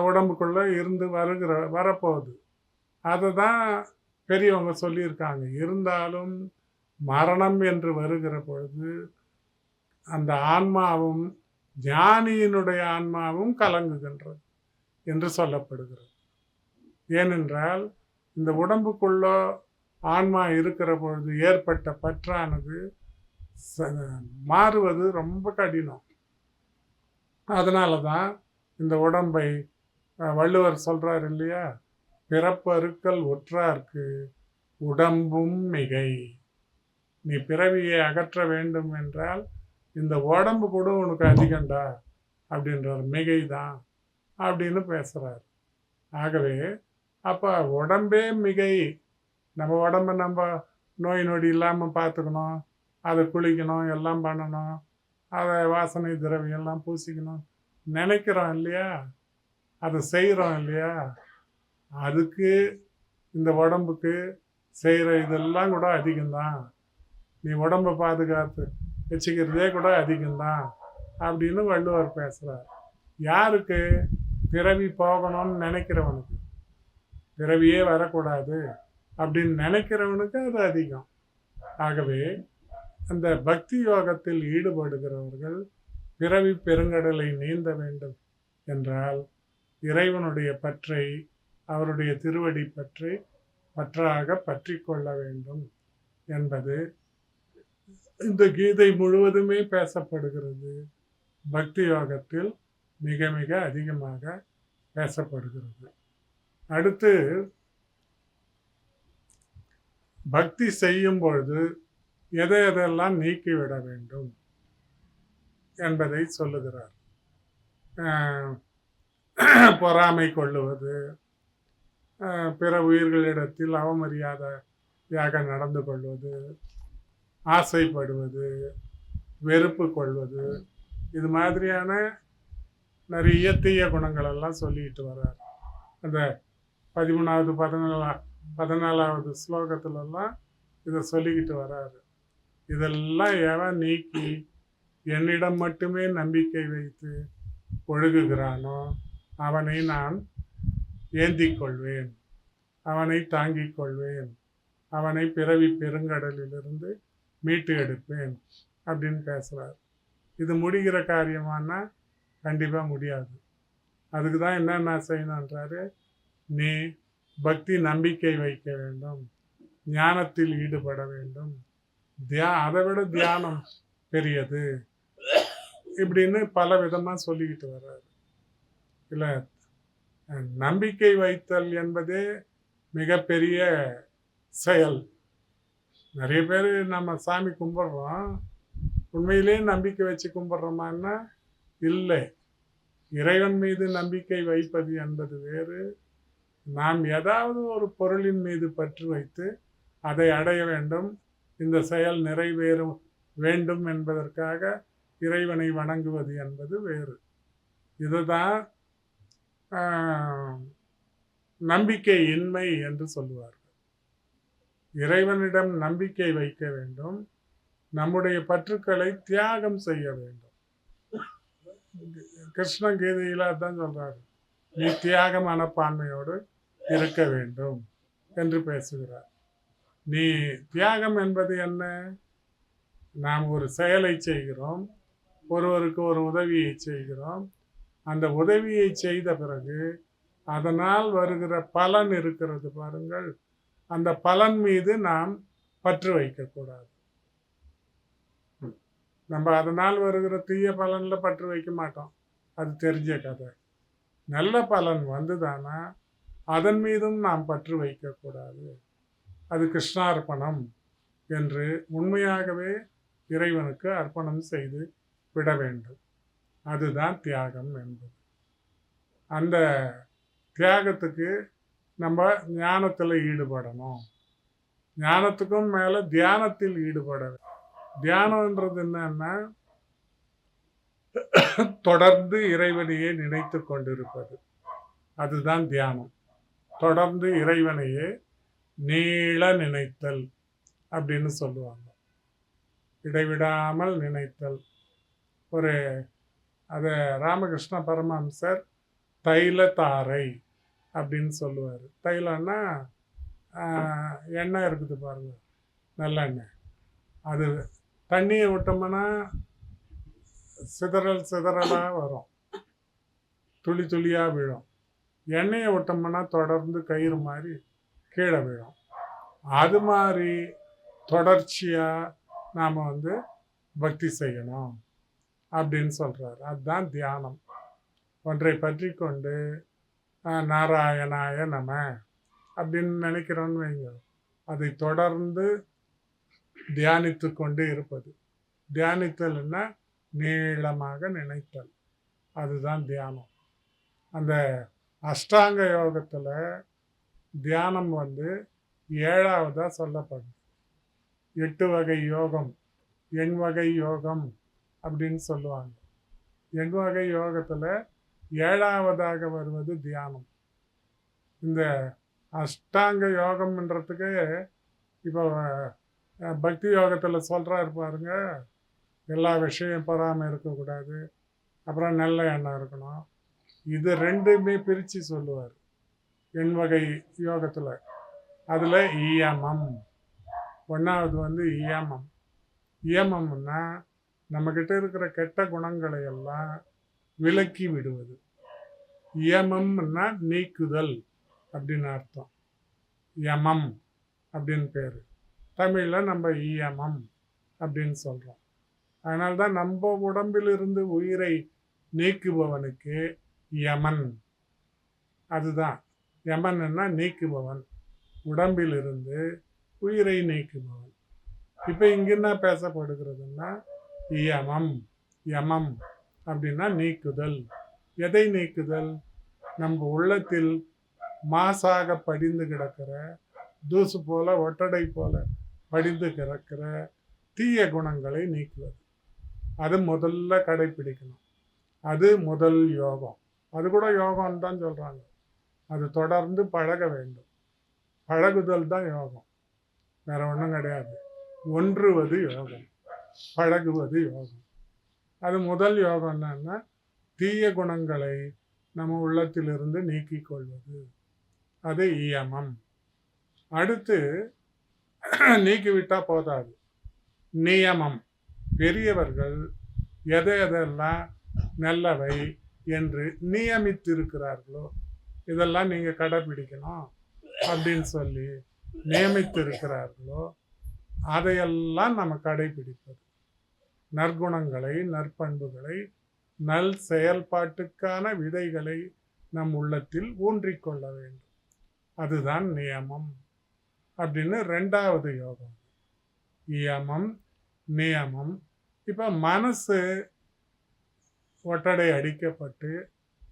உடம்புக்குள்ளே இருந்து வரப்போகுது. அதை தான் பெரியவங்க சொல்லியிருக்காங்க. இருந்தாலும் மரணம் என்று வருகிற பொழுது அந்த ஆன்மாவும் ஞானியினுடைய ஆன்மாவும் கலங்குகின்றது என்று சொல்லப்படுகிறது. ஏனென்றால் இந்த உடம்புக்குள்ள ஆன்மா இருக்கிற பொழுது ஏற்பட்ட பற்றானது மாறுவது ரொம்ப கடினம். அதனால தான் இந்த உடம்பை வள்ளுவர் சொல்றார் இல்லையா, பிறப்பறுக்கல் ஒற்றார்க்கு உடம்பும் மிகை. நீ பிறவியை அகற்ற வேண்டும் என்றால் இந்த உடம்பு கூட உனக்கு அதிகண்டா அப்படின்றார். மிகை தான் அப்படின்னு பேசுறார். ஆகவே அப்போ உடம்பே மிகை. நம்ம உடம்பை நம்ம நோய் நொடி இல்லாமல் பார்த்துக்கணும், அதை குளிக்கணும், எல்லாம் பண்ணணும், அதை வாசனை திரவியம் எல்லாம் பூசிக்கணும் நினைக்கிறோம் இல்லையா, அதை செய்கிறோம் இல்லையா. அதுக்கு இந்த உடம்புக்கு செய்கிற இதெல்லாம் கூட அதிகம்தான். நீ உடம்பை பாதுகாத்து வச்சுக்கிறதே கூட அதிகம்தான் அப்படின்னு வள்ளுவர் பேசுகிறார். யாருக்கு? பிறவி போகணும்னு நினைக்கிறவனுக்கு, பிறவியே வரக்கூடாது அப்படின்னு நினைக்கிறவனுக்கு அது அதிகம். ஆகவே அந்த பக்தி யோகத்தில் ஈடுபடுகிறவர்கள் பிறவி பெருங்கடலை நீந்த வேண்டும் என்றால் இறைவனுடைய பற்றை, அவருடைய திருவடி பற்றி பற்றாக பற்றி கொள்ள வேண்டும் என்பது இந்த கீதை முழுவதுமே பேசப்படுகிறது. பக்தி யோகத்தில் மிக மிக அதிகமாக பேசப்படுகிறது. அடுத்து பக்தி செய்யும் பொழுது எதையெல்லாம் நீக்கிவிட வேண்டும் என்பதை சொல்லுகிறார். பொறாமை கொள்ளுவது, பிற உயிர்களிடத்தில் அவமரியாதையாக நடந்து கொள்வது, ஆசைப்படுவது, வெறுப்பு கொள்வது, இது மாதிரியான நிறைய தீய குணங்களெல்லாம் சொல்லிட்டு வர்றார். அந்த 13வது 14வது ஸ்லோகத்திலெல்லாம் இதை சொல்லிக்கிட்டு வர்றாரு. இதெல்லாம் எவன் நீக்கி என்னிடம் மட்டுமே நம்பிக்கை வைத்து ஒழுகுகிறானோ அவனை நான் ஏந்திக் கொள்வேன், அவனை தாங்கிக் கொள்வேன், அவனை பிறவி பெருங்கடலிலிருந்து மீட்டு எடுப்பேன் அப்படின்னு பேசுகிறார். இது முடிகிற காரியமானா கண்டிப்பாக முடியாது. அதுக்கு தான் என்னென்ன செய்யணுன்றாரு, நீ பக்தி நம்பிக்கை வைக்க வேண்டும், ஞானத்தில் ஈடுபட வேண்டும், அதை விட தியானம் பெரியது இப்படின்னு பல விதமாக சொல்லிக்கிட்டு வர்றாரு. இல்லை, நம்பிக்கை வைத்தல் என்பதே மிகப்பெரிய செயல். நிறைய பேர் நம்ம சாமி கும்பிட்றோம், உண்மையிலே நம்பிக்கை வச்சு கும்பிட்றோமான்னா இல்லை. இறைவன் மீது நம்பிக்கை வைப்பது என்பது வேறு. நாம் ஏதாவது ஒரு பொருளின் மீது பற்று வைத்து அதை அடைய வேண்டும், இந்த செயல் நிறைவேறும் வேண்டும் என்பதற்காக இறைவனை வணங்குவது என்பது வேறு. இதுதான் நம்பிக்கை இன்மை என்று சொல்லுவார்கள். இறைவனிடம் நம்பிக்கை வைக்க வேண்டும், நம்முடைய பற்றுக்களை தியாகம் செய்ய வேண்டும். கிருஷ்ண கீதையில தான் சொல்றாரு, நீ தியாக மனப்பான்மையோடு இருக்க வேண்டும் என்று பேசுகிறார். நீ தியாகம் என்பது என்ன? நாம் ஒரு செயலை செய்கிறோம், ஒருவருக்கு ஒரு உதவியை செய்கிறோம். அந்த உதவியை செய்த பிறகு அதனால் வருகிற பலன் இருக்கிறது பாருங்கள், அந்த பலன் மீது நாம் பற்று வைக்கக்கூடாது. நம்ம அதனால் வருகிற தீய பலனில் பற்று வைக்க மாட்டோம், அது தெரிஞ்ச கதை. நல்ல பலன் வந்துதானா அதன் மீதும் நாம் பற்று வைக்கக்கூடாது. அது கிருஷ்ணார்ப்பணம் என்று உண்மையாகவே இறைவனுக்கு அர்ப்பணம் செய்து விட வேண்டும். அதுதான் தியாகம் என்பது. அந்த தியாகத்துக்கு நம்ம ஞானத்தில் ஈடுபடணும். ஞானத்துக்கும் மேலே தியானத்தில் ஈடுபட. தியானம்ன்றது என்னன்னா, தொடர்ந்து இறைவனையே நினைத்து கொண்டிருப்பது, அதுதான் தியானம். தொடர்ந்து இறைவனையே நீள நினைத்தல் அப்படின்னு சொல்லுவாங்க. இடைவிடாமல் நினைத்தல். அதை ராமகிருஷ்ண பரமஹம்சர் தைல தாரை அப்படின்னு சொல்லுவார். தைலன்னா எண்ணெய் இருக்குது பாருங்க, நல்லெண்ணெய். அது தண்ணியை விட்டோம்னா சிதறலாக வரும், துளி துளியாக விழும். எண்ணெயை விட்டோம்னா தொடர்ந்து கயிறு மாதிரி கீழே விழும். அது மாதிரி தொடர்ச்சியாக நாம் பக்தி செய்யணும் அப்படின்னு சொல்கிறார். அதுதான் தியானம். ஒன்றை பற்றி கொண்டு நாராயணாய நம அப்படின்னு நினைக்கிறோன்னு வைங்க, அதை தொடர்ந்து தியானித்து கொண்டு இருப்பது. தியானித்தல்னா நீளமாக நினைத்தல், அதுதான் தியானம். அந்த அஷ்டாங்க யோகத்தில் தியானம் 7ஆவதாக சொல்லப்படுது. 8 வகை யோகம், எண்வகை யோகம் அப்படின்னு சொல்லுவாங்க. எண்வகை யோகத்தில் 7ஆவதாக வருவது தியானம். இந்த அஷ்டாங்க யோகம்ன்றதுக்கு இப்போ பக்தி யோகத்தில் சொல்கிறாரு பாருங்க, எல்லா விஷயம் பொறாமல் இருக்கக்கூடாது, அப்புறம் நல்ல எண்ணம் இருக்கணும். இது ரெண்டுமே பிரித்து சொல்லுவார் எண்வகை யோகத்தில். அதில் இயமம், 1வது இயமம். இயமம்னா நம்மக்கிட்ட இருக்கிற கெட்ட குணங்களை எல்லாம் விலக்கி விடுவது. இயமம்னா நீக்குதல் அப்படின்னு அர்த்தம். யமம் அப்படின்னு பேர். தமிழில் நம்ம இயமம் அப்படின்னு சொல்கிறோம். அதனால்தான் நம்ம உடம்பிலிருந்து உயிரை நீக்குபவனுக்கு யமன். அதுதான் யமன்னா நீக்குபவன், உடம்பிலிருந்து உயிரை நீக்குபவன். இப்போ இங்கே என்ன பேசப்படுகிறதுன்னா யமம். யமம் அப்படின்னா நீக்குதல். எதை நீக்குதல்? நம்ம உள்ளத்தில் மாசாக படிந்து கிடக்கிற, தூசு போல ஒட்டடை போல படிந்து கிடக்கிற தீய குணங்களை நீக்குவது. அது முதல்ல கடைப்பிடிக்கணும். அது முதல் யோகம். அது கூட யோகம்னு தான் சொல்கிறாங்க. அது தொடர்ந்து பழக வேண்டும். பழகுதல் தான் யோகம், வேற ஒன்றும் கிடையாது. ஒன்றுவது யோகம், பழகுவது யோகம். அது முதல் யோகம் என்னன்னா தீய குணங்களை நம்ம உள்ளத்திலிருந்து நீக்கிக் கொள்வது. அது இயமம். அடுத்து நீக்கிவிட்டால் போதாது, நியமம். பெரியவர்கள் எதையெல்லாம் நல்லவை என்று நியமித்திருக்கிறார்களோ இதெல்லாம் நீங்கள் கடைப்பிடிக்கணும் அப்படின்னு சொல்லி நியமித்திருக்கிறார்களோ அதையெல்லாம் நம்ம கடைப்பிடிப்பது. நற்குணங்களை, நற்பண்புகளை, நல் செயல்பாட்டுக்கான விதைகளை நம் உள்ளத்தில் ஊன்றிக்கொள்ள வேண்டும். அதுதான் நியமம் அப்படின்னு ரெண்டாவது யோகம். இயமம், நியமம். இப்போ மனசு ஒட்டடை அடிக்கப்பட்டு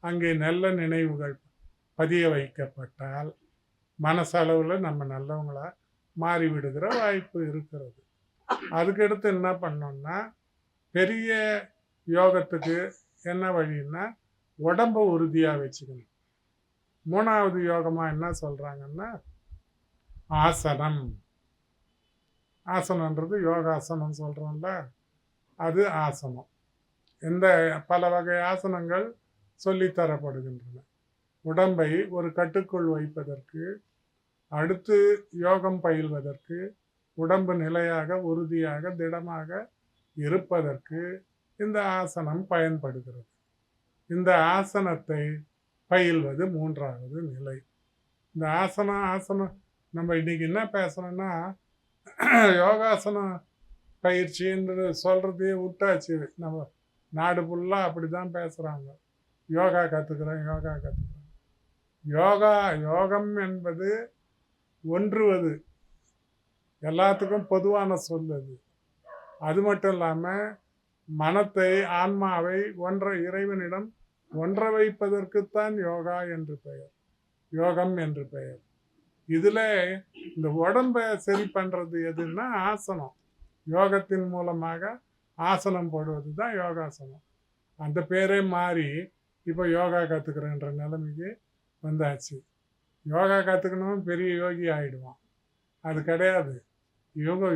அங்கே நல்ல நினைவுகள் பதிய வைக்கப்பட்டால் மனசளவில் நம்ம நல்லவங்களா மாறிவிடுகிற வாய்ப்பு இருக்கிறது. அதுக்கடுத்து என்ன பண்ணோம்னா பெரிய யோகத்துக்கு என்ன வழின்னா உடம்பை உறுதியாக வச்சுக்கணும். மூணாவது யோகமாக என்ன சொல்கிறாங்கன்னா ஆசனம். ஆசனன்றது யோகாசனம் சொல்கிறோம்ல, அது ஆசனம். இந்த பல வகை ஆசனங்கள் சொல்லித்தரப்படுகின்றன. உடம்பை ஒரு கட்டுக்குள் வைப்பதற்கு, அடுத்து யோகம் பயில்வதற்கு, உடம்பு நிலையாக உறுதியாக திடமாக இருப்பதற்கு இந்த ஆசனம் பயன்படுகிறது. இந்த ஆசனத்தை பயில்வது மூன்றாவது நிலை. இந்த ஆசனம் நம்ம இன்னைக்கு என்ன பேசணும்னா யோகாசனம் பயிற்சின்னு சொல்கிறதையே விட்டாச்சு. நம்ம நாடு ஃபுல்லாக அப்படி தான் பேசுகிறாங்க. யோகா கற்றுக்குறேன். யோகம் என்பது ஒன்றுவது, எல்லாத்துக்கும் பொதுவான சொல் அது. அது மட்டும் இல்லாமல் மனத்தை, ஆன்மாவை இறைவனிடம் ஒன்ற வைப்பதற்குத்தான் யோகா என்று பெயர், யோகம் என்று பெயர். இதில் இந்த உடம்பை சரி பண்ணுறது எதுன்னா ஆசனம். யோகத்தின் மூலமாக ஆசனம் போடுவது தான் யோகாசனம். அந்த பேரே மாறி இப்போ யோகா கற்றுக்கிறேன்ற நிலைமைக்கு வந்தாச்சு. யோகா கற்றுக்கணும் பெரிய யோகி ஆகிடுவான். அது கிடையாது.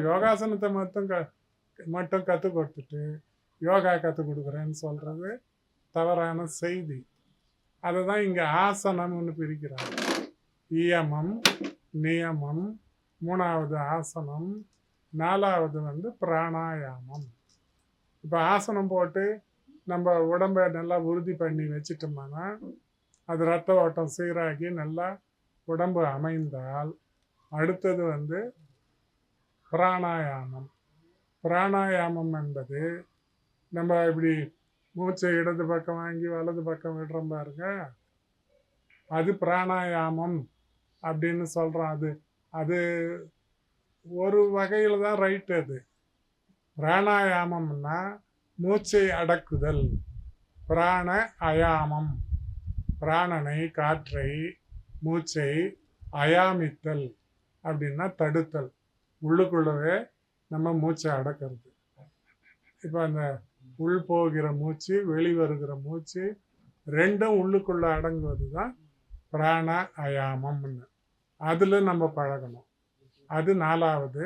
யோகாசனத்தை மட்டும் கற்றுக் கொடுத்துட்டு யோகா கற்றுக் கொடுக்குறேன்னு சொல்கிறது தவறான செய்தி. அதை தான் இங்கே ஆசனம்னு பிரிக்கிறாங்க. இயமம், நியமம், மூணாவது ஆசனம், நாலாவது பிராணாயாமம். இப்போ ஆசனம் போட்டு நம்ம உடம்பை நல்லா உறுதி பண்ணி வச்சிட்டோம்னா அது ரத்த ஓட்டம் சீராகி நல்லா உடம்பு அமைந்தால் அடுத்தது பிராணாயாமம். பிராணாயாமம் என்பது நம்ம இப்படி மூச்சை இடது பக்கம் வாங்கி வலது பக்கம் விடுறோம் பாருங்க, அது பிராணாயாமம் அப்படின்னு சொல்கிறோம். அது ஒரு வகையில் தான் ரைட்டு. அது பிராணாயாமம்னா மூச்சை அடக்குதல். பிராண அயாமம், பிராணனை, காற்றை, மூச்சை அயாமித்தல் அப்படின்னா தடுத்தல். உள்ளுக்குள்ளவே நம்ம மூச்சை அடக்கிறது. இப்போ அந்த உள் போகிற மூச்சு, வெளிவருகிற மூச்சு ரெண்டும் உள்ளுக்குள்ளே அடங்குவது தான் பிராண அயாமம்னு. அதில் நம்ம பழகணும். அது நாலாவது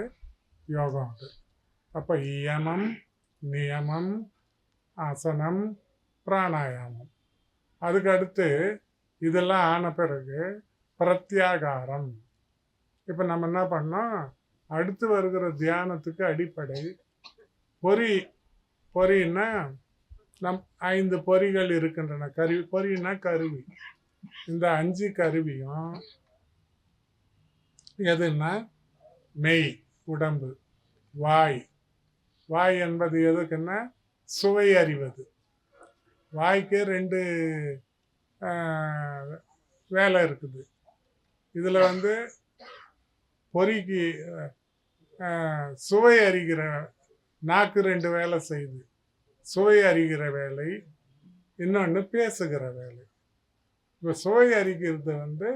யோகம். அது அப்போ இயமம், நியமம், ஆசனம், பிராணாயாமம். அதுக்கடுத்து இதெல்லாம் ஆன பிறகு பிரத்யாகாரம். இப்போ நம்ம என்ன பண்ணோம், அடுத்து வருகிற தியானத்துக்கு அடிப்படை பொறி பொறின்னா நம் 5 பொறிகள் இருக்கின்றன. பொறின்னா கருவி. இந்த 5 கருவியும் எதுன்னா மெய் உடம்பு, வாய். வாய் என்பது எதுக்குன்னா சுவை அறிவது. வாய்க்கு 2 வேலை இருக்குது. இதில் பொறிக்கு சுவை அறிகிற நாக்கு 2 வேலை செய்யுது. சுவை அறிகிற வேலை, இன்னொன்று பேசுகிற வேலை. இப்போ சுவை அறிகிறது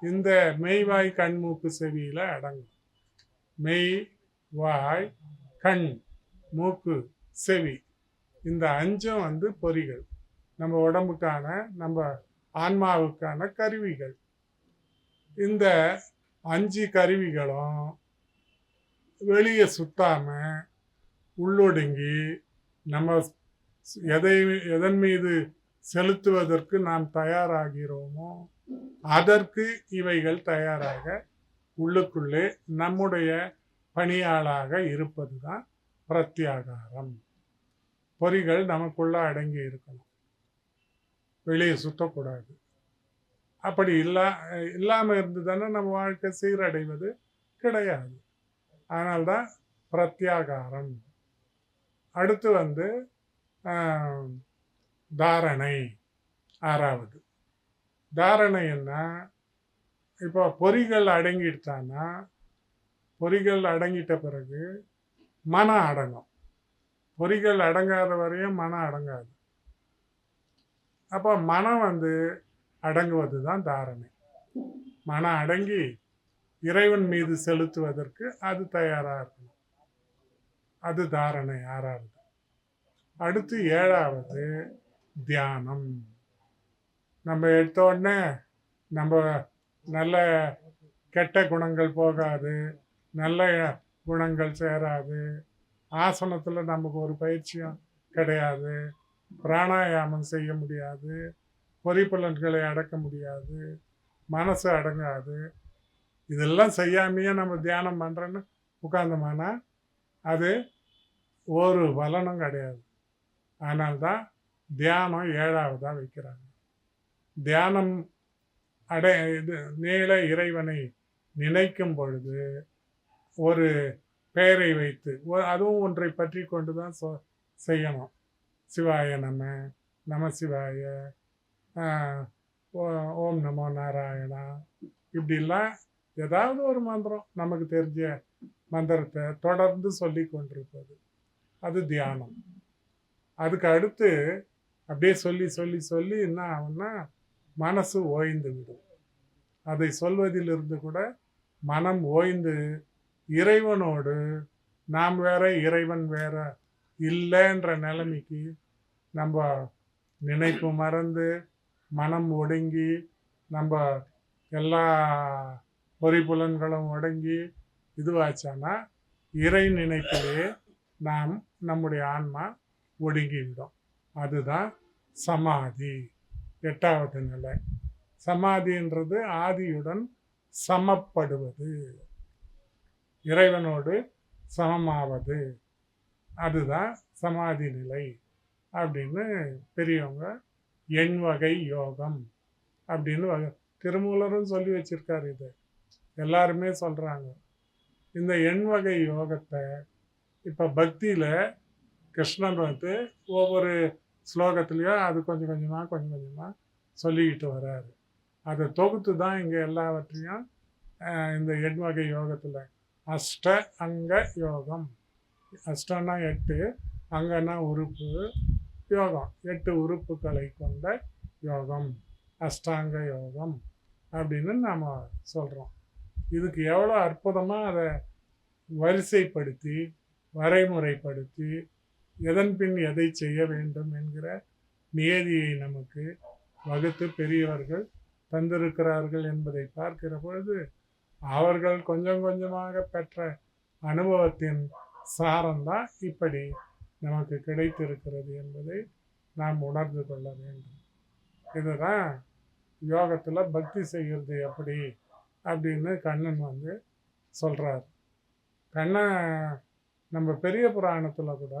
இந்த மெய்வாய் கண் மூக்கு செவியில் அடங்கும். மெய், வாய், கண், மூக்கு, செவி, இந்த 5 பொறிகள். நம்ம உடம்புக்கான, நம்ம ஆன்மாவுக்கான கருவிகள். இந்த 5 கருவிகளும் வெளியே சுத்தாம உள்ளொடுங்கி நம்ம எதன் மீது செலுத்துவதற்கு நாம் தயாராகிறோமோ அதற்கு இவைகள் தயாராக உள்ளுக்குள்ளே நம்முடைய பணியாளாக இருப்பது தான் பிரத்யாகாரம். பொறிகள் நமக்குள்ள அடங்கி இருக்கணும், வெளியே சுத்தக்கூடாது. அப்படி இல்லாமல் இருந்ததுன்னா நம்ம வாழ்க்கை சீரடைவது கிடையாது. அதனால்தான் பிரத்யாகாரம். அடுத்து தாரணை. 6வது தாரணை என்ன? இப்போ பொறிகள் அடங்கிட்டான்னா, பொறிகள் அடங்கிட்ட பிறகு மனம் அடங்கும். பொறிகள் அடங்காத வரையும் மனம் அடங்காது. அப்போ மனம் அடங்குவது தான் தாரணை. மனம் அடங்கி இறைவன் மீது செலுத்துவதற்கு அது தயாராக இருக்கணும். அது தாரணை 6வது. அடுத்து 7வது தியானம். நம்ம எடுத்த உடனே நம்ம நல்ல கெட்ட குணங்கள் போகாது, நல்ல குணங்கள் சேராது. ஆசனத்தில் நமக்கு ஒரு பயிற்சியும் கிடையாது, பிராணாயாமம் செய்ய முடியாது, பொறிப்புலன்களை அடக்க முடியாது, மனசு அடங்காது. இதெல்லாம் செய்யாமையே நம்ம தியானம் பண்ணுறோன்னு உட்கார்ந்தோம்னா அது ஒரு பலனும் கிடையாது. அதனால்தான் தியானம் 7வதாக வைக்கிறாங்க. தியானம் நீள இறைவனை நினைக்கும் பொழுது ஒரு பெயரை வைத்து, அதுவும் ஒன்றை பற்றி கொண்டு தான் செய்யணும். சிவாய நம சிவாய, ஓம் நமோ நாராயணா, இப்படிலாம் ஏதாவது ஒரு மந்திரம், நமக்கு தெரிஞ்ச மந்திரத்தை தொடர்ந்து சொல்லி கொண்டிருப்பது அது தியானம். அதுக்கு அடுத்து அப்படியே சொல்லி சொல்லி சொல்லி என்ன ஆகும்னா மனசு ஓய்ந்து விடும். அதை சொல்வதிலிருந்து கூட மனம் ஓய்ந்து இறைவனோடு நாம் வேற இறைவன் வேற இல்லைன்ற நிலைமைக்கு நம்ம நினைப்பு மறந்து மனம் ஒடுங்கி நம்ம எல்லா பொறிப்புலன்களும் ஒடுங்கி இதுவாச்சானா இறை நினைப்பிலே நாம் நம்முடைய ஆன்மா ஒடுங்கிவிடும். அதுதான் சமாதி. 8வது நிலை. சமாதின்றது ஆதியுடன் சமப்படுவது, இறைவனோடு சமமாவது. அதுதான் சமாதி நிலை அப்படின்னு பெரியவங்க எண்வகை யோகம் அப்படின்னு திருமூலரும் சொல்லி வச்சிருக்காரு. இது எல்லாருமே சொல்கிறாங்க. இந்த எண்வகை யோகத்தை இப்போ பக்தியில் கிருஷ்ணன் ஒவ்வொரு ஸ்லோகத்துலேயும் அது கொஞ்சம் கொஞ்சமாக சொல்லிக்கிட்டு வர்றாரு. அதை தொகுத்து தான் இங்கே எல்லாவற்றையும் இந்த எண்வகை யோகத்தில் அஷ்ட அங்க யோகம். அஷ்டம்னா 8, அங்கன்னா உறுப்பு, யோகம் 8 உறுப்புகளை கொண்ட யோகம், அஷ்டாங்க யோகம் அப்படின்னு நாம் சொல்கிறோம். இதுக்கு எவ்வளோ அற்புதமாக அதை வரிசைப்படுத்தி வரைமுறைப்படுத்தி எதன் பின் எதை செய்ய வேண்டும் என்கிற நியதியை நமக்கு வகுத்து பெரியவர்கள் தந்திருக்கிறார்கள் என்பதை பார்க்கிற பொழுது அவர்கள் கொஞ்சம் கொஞ்சமாக பெற்ற அனுபவத்தின் சாரம்தான் இப்படி நமக்கு கிடைத்திருக்கிறது என்பதை நாம் உணர்ந்து கொள்ள வேண்டும். இதுதான் யோகத்தில் பக்தி செய்கிறது எப்படி அப்படின்னு கண்ணன் சொல்கிறார். கண்ணன் நம்ம பெரிய புராணத்தில் கூட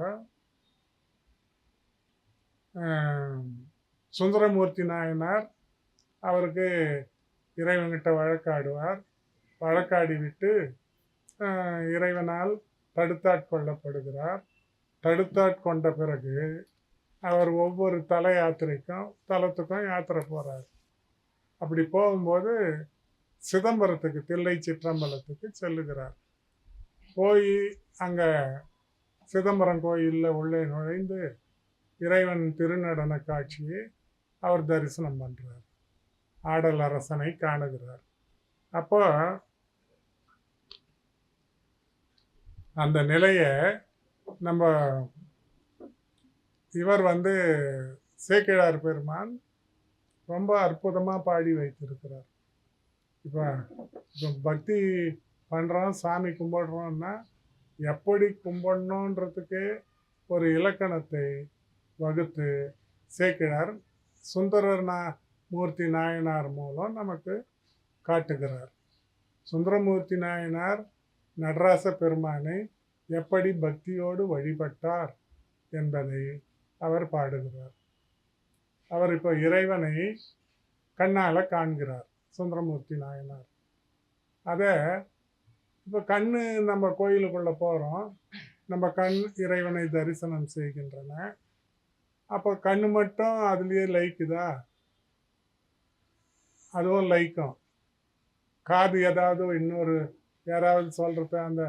சுந்தரமூர்த்தி நாயனார் அவருக்கு இறைவன்கிட்ட வழக்காடுவார். வழக்காடி விட்டு இறைவனால் தடுத்தாட்கொள்ளப்படுகிறார். தடுத்தாட்கொண்ட பிறகு அவர் ஒவ்வொரு தலத்துக்கும் யாத்திரை போகிறார். அப்படி போகும்போது சிதம்பரத்துக்கு, தில்லை சிற்றம்பலத்துக்கு செல்லுகிறார். போய் அங்கே சிதம்பரம் கோயிலில் உள்ளே நுழைந்து இறைவன் திருநடன காட்சியை அவர் தரிசனம் பண்ணுறார். ஆடல் அரசனை காணுகிறார். அப்போ அந்த நிலையை நம்ம இவர் சேக்கிழார் பெருமான் ரொம்ப அற்புதமாக பாடி வைத்திருக்கிறார். இப்போ பக்தி பண்ணுறோம், சாமி கும்பிடுறோம்னா எப்படி கும்பிடணுன்றதுக்கு ஒரு இலக்கணத்தை வகுத்து சேக்கிழார் சுந்தரர் மூர்த்தி நாயனார் மூலம் நமக்கு காட்டுகிறார். சுந்தரமூர்த்தி நாயனார் நடராச பெருமானை எப்படி பக்தியோடு வழிபட்டார் என்பதை அவர் பாடுகிறார். அவர் இப்போ இறைவனை கண்ணால் காண்கிறார் சுந்தரமூர்த்தி நாயனார். அதை இப்போ கண்ணு, நம்ம கோயிலுக்குள்ளே போகிறோம், நம்ம கண் இறைவனை தரிசனம் செய்கின்றன. அப்போ கண்ணு மட்டும் அதுலேயே லயிக்குதா? அதுவும் லயிக்கும். காது ஏதாவது இன்னொரு யாராவது சொல்கிறத அந்த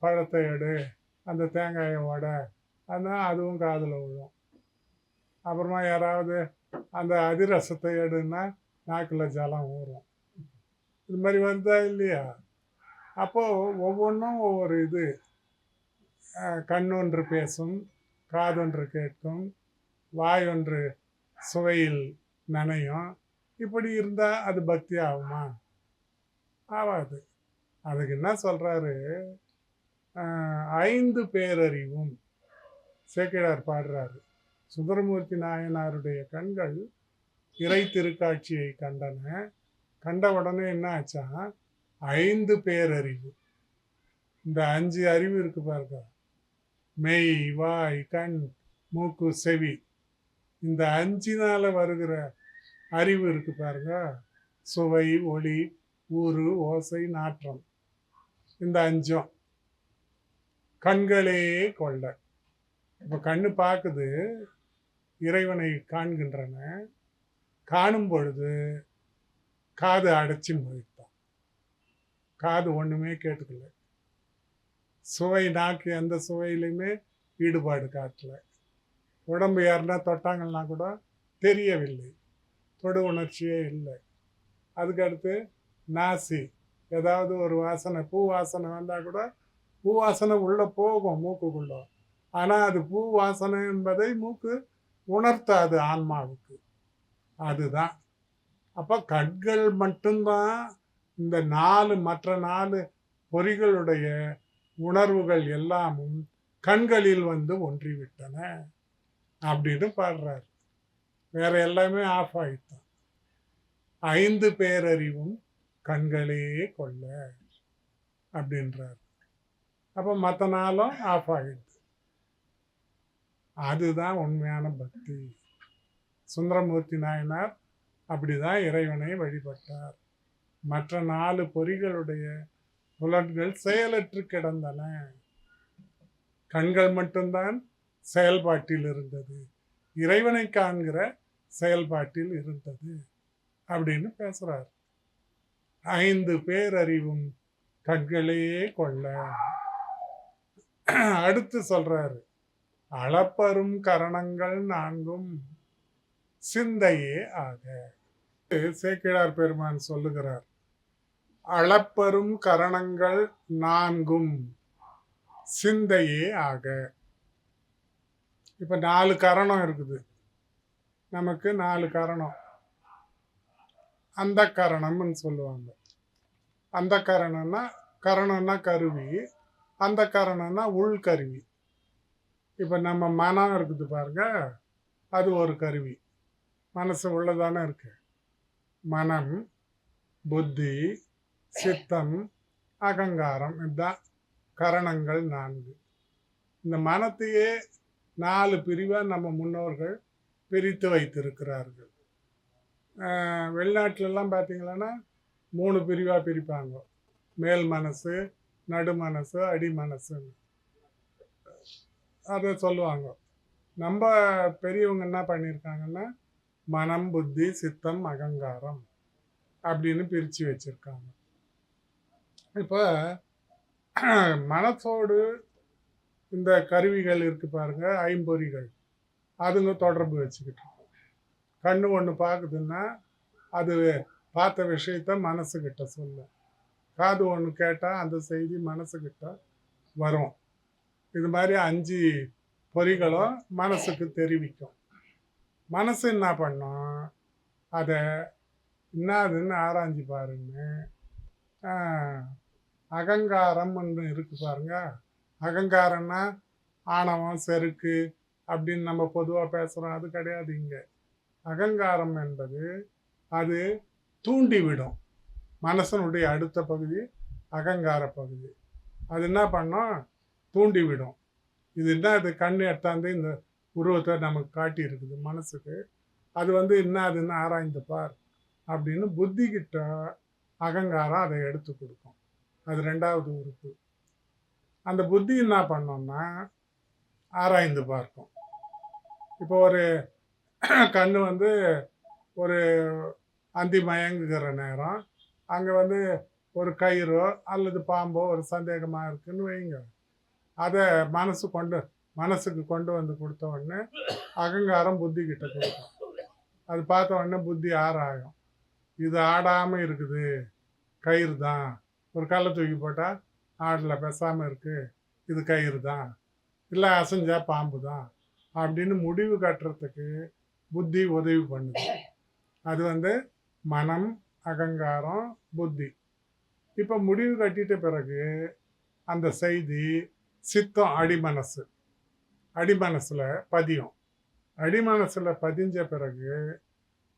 பழத்தை எடு, அந்த தேங்காயை உடை, அதனால் அதுவும் காதில் விழும். அப்புறமா யாராவது அந்த அதிரசத்தை எடுன்னா நாக்கில் ஜலம் ஊறும். இது மாதிரி வருதா இல்லையா? அப்போது ஒவ்வொன்றும் ஒவ்வொரு இது. கண்ணொன்று பேசும், காதொன்று கேட்கும், வாயொன்று சுவையில் நனையும். இப்படி இருந்தால் அது பக்தி ஆகுமா? ஆகாது. அதுக்கு என்ன சொல்கிறாரு? 5 பேரறிவும் சேக்கிழார் பாடுறாரு. சுந்தரமூர்த்தி நாயனாருடைய கண்கள் இறை திருக்காட்சியை கண்டன. கண்ட உடனே என்ன ஆச்சா? 5 பேரறிவு. இந்த 5 அறிவு இருக்கு பாருங்க, மெய், வாய், கண், மூக்கு, செவி. இந்த 5னால வருகிற அறிவு இருக்கு பாருங்க, சுவை, ஒளி, ஊறு, ஓசை, நாற்றம். இந்த 5ம் கண்களே கொள்ள. இப்போ கண்ணு பார்க்குது, இறைவனை காண்கின்றன. காணும் பொழுது காது அடைச்சி போயிட்டான். காது ஒன்றுமே கேட்டுக்கல. சுவை, நாக்கு எந்த சுவையிலையுமே ஈடுபாடு காட்டல. உடம்பு யாருன்னா தொட்டாங்கன்னா கூட தெரியவில்லை, தொடு உணர்ச்சியே இல்லை. அதுக்கடுத்து நாசி, ஏதாவது ஒரு வாசனை, பூ வாசனை வந்தால் கூட பூ வாசனை உள்ளே போகும் மூக்குக்குள்ளே. ஆனால் அது பூ வாசனை என்பதை மூக்கு உணர்த்தாது ஆன்மாவுக்கு. அதுதான். அப்போ கண்கள் மட்டும்தான் இந்த மற்ற 4 பொறிகளுடைய உணர்வுகள் எல்லாமும் கண்களில் ஒன்றிவிட்டன அப்படின்னு பாடுறார். வேற எல்லாமே ஆஃப் ஆகிட்டான். 5 பேரறிவும் கண்களே கொள்ள அப்படின்றார். அப்போ மற்ற 4ம் ஆஃப் ஆகிடுது. அதுதான் உண்மையான பக்தி. சுந்தரமூர்த்தி நாயனார் அப்படிதான் இறைவனை வழிபட்டார். மற்ற 4 பொறிகளுடைய புலன்கள் செயலற்று கிடந்தன. கண்கள் மட்டும்தான் செயல்பாட்டில் இருந்தது, இறைவனை காண்கிற செயல்பாட்டில் இருந்தது அப்படின்னு பேசுறார். 5 பேரறிவும் கண்களே கொள்ள. அடுத்து சொல்றாரு, அளப்பரும் கரணங்கள் 4ம் சிந்தையே ஆக. சேக்கிழார் பெருமான் சொல்லுகிறார், அளப்பரும் கரணங்கள் 4ம் சிந்தையே ஆக. இப்ப 4 கரணம் இருக்குது நமக்கு. 4 கரணம் அந்த கரணம்னு சொல்லுவாங்க. அந்த கரணம்னா கருவி, அந்த கரணம்னா உள்கருவி. இப்போ நம்ம மனம் இருக்குது பாருங்க, அது ஒரு கருவி. மனசு உள்ளதானே இருக்கு. மனம், புத்தி, சித்தம், அகங்காரம், இதுதான் கரணங்கள் 4. இந்த மனத்தையே 4 பிரிவாக நம்ம முன்னோர்கள் பிரித்து வைத்திருக்கிறார்கள். வெளிநாட்டிலலாம் பார்த்தீங்கன்னா 3 பிரிவாக பிரிப்பாங்க. மேல் மனசு, நடு மனசு, அடி மனசுன்னு அதை சொல்லுவாங்க. நம்ம பெரியவங்க என்ன பண்ணியிருக்காங்கன்னா மனம், புத்தி, சித்தம், அகங்காரம் அப்படின்னு பிரித்து வச்சுருக்காங்க. இப்போ மனசோடு இந்த கருவிகள் இருக்குது பாருங்க, ஐம்பொறிகள், அதுங்க தொடர்பு வச்சுக்கிட்டு இருக்கோம். கண்ணு ஒன்று பார்க்குதுன்னா அது பார்த்த விஷயத்த மனசுக்கிட்ட சொல்லும். காது ஒன்று கேட்டால் அந்த செய்தி மனசுக்கிட்ட வரும். இது மாதிரி 5 பொறிகளும் மனசுக்கு தெரிவிக்கும். மனசு என்ன பண்ணும், அதை என்னதுன்னு ஆராய்ஞ்சு பாருன்னு அகங்காரம் ஒன்று இருக்குது பாருங்க. அகங்காரம்னா ஆணவம், செருக்கு அப்படின்னு நம்ம பொதுவாக பேசுகிறோம். அது கிடையாது. இங்கே அகங்காரம் என்பது அது தூண்டிவிடும். மனசனுடைய அடுத்த பகுதி அகங்கார பகுதி. அது என்ன பண்ணோம், தூண்டிவிடும். இது என்ன, அது கண் எட்டாந்து இந்த உருவத்தை நமக்கு காட்டி இருக்குது மனசுக்கு. அது என்ன அதுன்னு ஆராய்ந்து பார் அப்படின்னு புத்திக்கிட்ட அகங்காரம் அதை எடுத்து கொடுக்கும். அது 2வது உறுப்பு. அந்த புத்தி என்ன பண்ணோம்னா ஆராய்ந்து பார்க்கும். இப்போ ஒரு கண்ணு ஒரு அந்தி மயங்குகிற நேரம் அங்கே ஒரு கயிறோ அல்லது பாம்போ ஒரு சந்தேகமாக இருக்குன்னு வைங்க. அதை மனசுக்கு கொண்டு வந்து கொடுத்த உடனே அகங்காரம் புத்தி கிட்ட கொடுக்கும். அது பார்த்த உடனே புத்தி ஆராயும். இது ஆடாமல் இருக்குது, கயிறு தான். ஒரு கல்லை தூக்கி போட்டால் ஆடல, பேசாமல் இருக்குது, இது கயிறு தான். இல்லை அசைஞ்சா பாம்பு தான் அப்படின்னு முடிவு கட்டுறதுக்கு புத்தி உதவி பண்ணுது. அது மனம், அகங்காரம், புத்தி. இப்போ முடிவு கட்டிட்ட பிறகு அந்த செய்தி சித்தம், அடிமனசில் பதியும். அடிமனசில் பதிஞ்ச பிறகு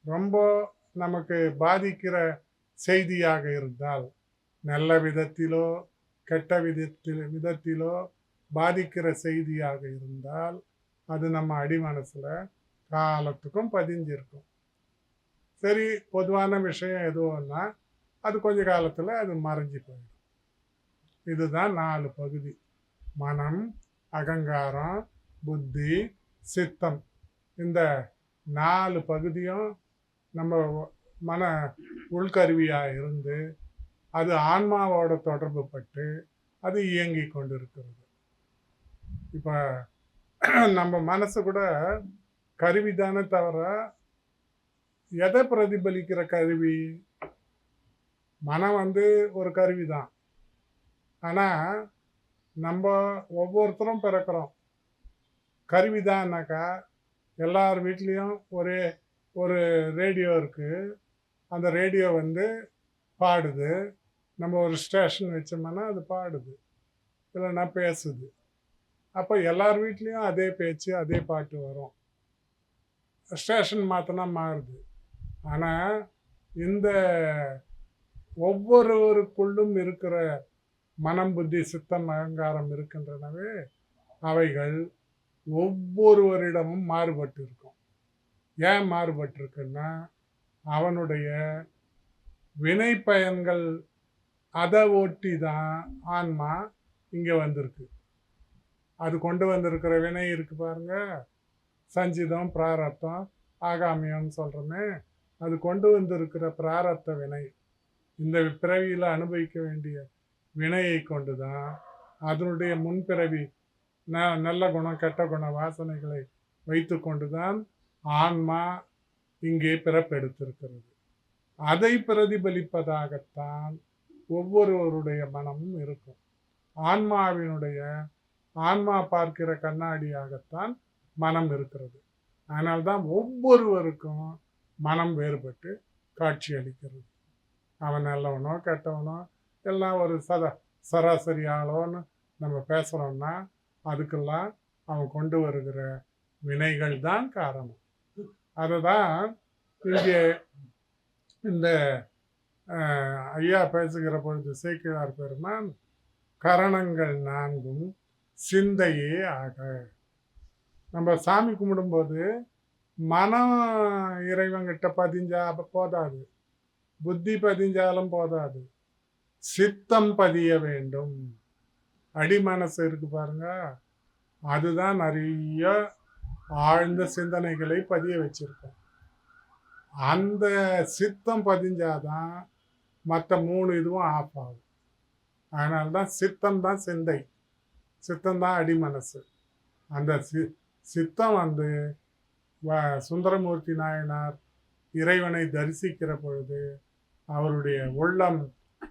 ரொம்ப நமக்கு பாதிக்கிற செய்தியாக இருந்தால், நல்ல விதத்திலோ கெட்ட விதத்திலோ பாதிக்கிற செய்தியாக இருந்தால் அது நம்ம அடிமனசில் காலத்துக்கும் பதிஞ்சிருக்கும். சரி, பொதுவான விஷயம் எதுவும்னா அது கொஞ்ச காலத்தில் அது மறைஞ்சி போயிடும். இதுதான் 4 பகுதி: மனம், அகங்காரம், புத்தி, சித்தம். இந்த 4 பகுதியும் நம்ம மன உள்கருவியாக இருந்து அது ஆன்மாவோட தொடர்பு பட்டு அது இயங்கி கொண்டு இருக்கிறது. இப்போ நம்ம மனசு கூட கருவி தானே தவிர எதை பிரதிபலிக்கிற கருவி? மனம் ஒரு கருவி தான். ஆனால் நம்ம ஒவ்வொருத்தரும் பிறக்கிறோம் கருவி தான்னாக்கா, எல்லார் வீட்லேயும் ஒரு ரேடியோ இருக்குது. அந்த ரேடியோ பாடுது. நம்ம ஒரு ஸ்டேஷன் வச்சோம்னா அது பாடுது, இல்லைன்னா பேசுது. அப்போ எல்லார் வீட்லேயும் அதே பேச்சு, அதே பாட்டு வரும். ஸ்டேஷன் மாற்றினா மாறுது. ஆனால் இந்த ஒவ்வொருவருக்குள்ளும் இருக்கிற மனம், புத்தி, சித்தம், அகங்காரம் இருக்கின்றனவே, அவைகள் ஒவ்வொருவரிடமும் மாறுபட்டு இருக்கும். ஏன் மாறுபட்டிருக்குன்னா, அவனுடைய வினை பயன்கள் அதை ஒட்டி தான் ஆன்மா இங்கே வந்திருக்கு. அது கொண்டு வந்திருக்கிற வினை இருக்கு பாருங்க, சஞ்சிதம், பிராரத்தம், ஆகாமியம்னு சொல்கிறோமே, அது கொண்டு வந்திருக்கிற பிராரத்த வினை, இந்த பிறவியில் அனுபவிக்க வேண்டிய வினையை கொண்டு தான் அதனுடைய முன்பிறவி நல்ல குணம், கெட்ட குண வாசனைகளை வைத்து கொண்டு தான் ஆன்மா இங்கே பிறப்பெடுத்திருக்கிறது. அதை பிரதிபலிப்பதாகத்தான் ஒவ்வொருவருடைய மனமும் இருக்கும். ஆன்மா பார்க்கிற கண்ணாடியாகத்தான் மனம் இருக்கிறது. அதனால்தான் ஒவ்வொருவருக்கும் மனம் வேறுபட்டு காட்சி அளிக்கிறது. அவன் நல்லவனோ கெட்டவனோ எல்லாம் ஒரு சராசரி ஆளோன்னு நம்ம பேசுகிறோம்னா அதுக்கெல்லாம் அவன் கொண்டு வருகிற வினைகள் தான் காரணம். அதை தான் இங்கே இந்த ஐயா பேசுகிற பொழுது சேக்கிழார் பெருமான் கரணங்கள் 4 சிந்தையே ஆக. நம்ம சாமி கும்பிடும்போது மனம் இறைவன்கிட்ட பதிஞ்சா போதாது, புத்தி பதிஞ்சாலும் போதாது, சித்தம் பதிய வேண்டும். அடிமனசு இருக்கு பாருங்க, அதுதான் நிறைய ஆழ்ந்த சிந்தனைகளை பதிய வச்சிருக்கோம். அந்த சித்தம் பதிஞ்சாதான் மற்ற 3 இதுவும் ஆஃப் ஆகும். அதனால்தான் சித்தம் தான் சிந்தை, சித்தம் தான் அடிமனசு. அந்த சித்தம் சுந்தரமூர்த்தி நாயனார் இறைவனை தரிசிக்கிற பொழுது அவருடைய உள்ளம்,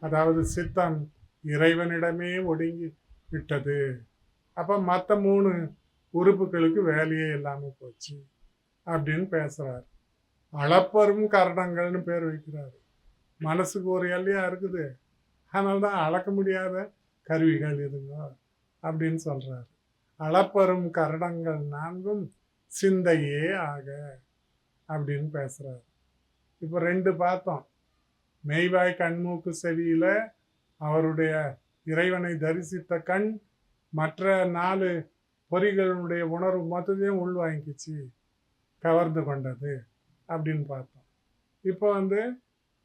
அதாவது சித்தம் இறைவனிடமே ஒடுங்கி விட்டது. அப்போ மற்ற 3 உறுப்புகளுக்கு வேலையே இல்லாமல் போச்சு அப்படின்னு பேசுகிறார். அளப்பரும் கரணங்கள்னு பேர் வைக்கிறார். மனசுக்கு ஒரு எல்லையா இருக்குது, அதனால தான் அளக்க முடியாத கருவிகள் இதுங்க அப்படின்னு சொல்கிறார். அளப்பரும் கரணங்கள் 4 சிந்தையே ஆக அப்படின்னு பேசுகிறார். இப்போ 2 பார்த்தோம். மெய்வாய் கண்மூக்கு செவியில் அவருடைய இறைவனை தரிசித்த கண் மற்ற 4 பொறிகளுடைய உணர்வு மொத்தத்தையும் உள்வாங்கிச்சு, கவர்ந்து கொண்டது அப்படின்னு பார்த்தோம். இப்போ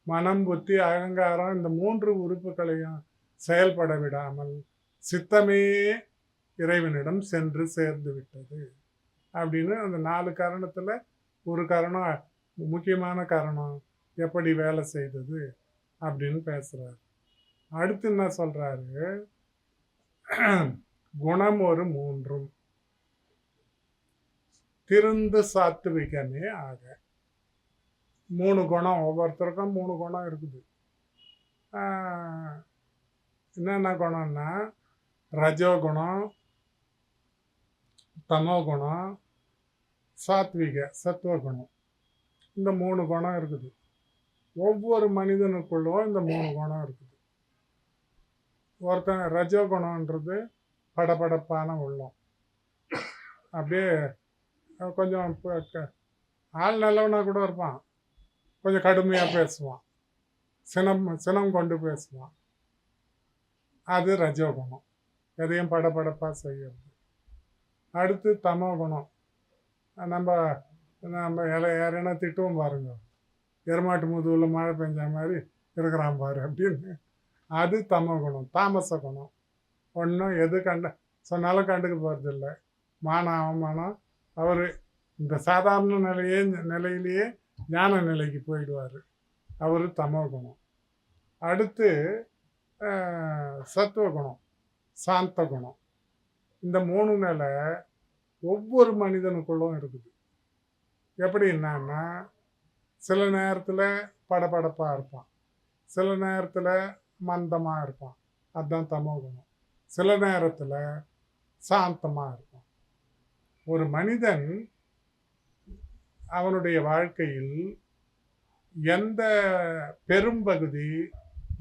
மனம், புத்தி, அகங்காரம் இந்த 3 உறுப்புகளையும் செயல்பட விடாமல் சித்தமே இறைவனிடம் சென்று சேர்ந்து விட்டது அப்படின்னு அந்த 4 காரணத்தில் ஒரு காரணம், முக்கியமான காரணம் எப்படி வேலை செய்தது அப்படின்னு பேசுகிறார். அடுத்து என்ன சொல்கிறாரு, குணம் ஒரு 3 திருந்து சாத்துவிகமே ஆக. 3 குணம், ஒவ்வொருத்தருக்கும் 3 குணம் இருக்குது. என்னென்ன குணம்னா ரஜோகுணம், தமோ குணம், சாத்விக சத்துவகுணம். இந்த 3 குணம் இருக்குது. ஒவ்வொரு மனிதனுக்குள்ளும் இந்த 3 குணம் இருக்குது. ஒருத்தன் ரஜோகுணம்ன்றது படபடப்பான உள்ளம், அப்படியே கொஞ்சம் ஆள் நல்லவனா கூட இருப்பான், கொஞ்சம் கடுமையாக பேசுவான், சினம் கொண்டு பேசுவான். அது ரஜோகுணம், எதையும் படபடப்பாக செய்யறது. அடுத்து தமோ குணம், நம்ம யாரைனா திட்டுவோம் பாருங்க, எருமாட்டு முதுகில் மழை பெஞ்ச மாதிரி இருக்கிறான் பாரு அப்படின்னு. அது தமோ குணம், தாமச குணம். ஒன்றும் எது சொன்னாலும் கண்டுக்க போகிறதில்லை, மான அவமானம். அவர் இந்த சாதாரண நிலையிலேயே ஞான நிலைக்கு போயிடுவார், அவர் தமோ குணம். அடுத்து சத்துவகுணம், சாந்த குணம். இந்த 3 நிலை ஒவ்வொரு மனிதனுக்குள்ளும் இருக்குது. எப்படி என்னன்னா, சில நேரத்தில் படபடப்பாக இருப்பான், சில நேரத்தில் மந்தமாக இருப்பான், அதுதான் தமோ குணம். சில நேரத்தில் சாந்தமாக இருப்பான். ஒரு மனிதன் அவனுடைய வாழ்க்கையில் எந்த பெரும்பகுதி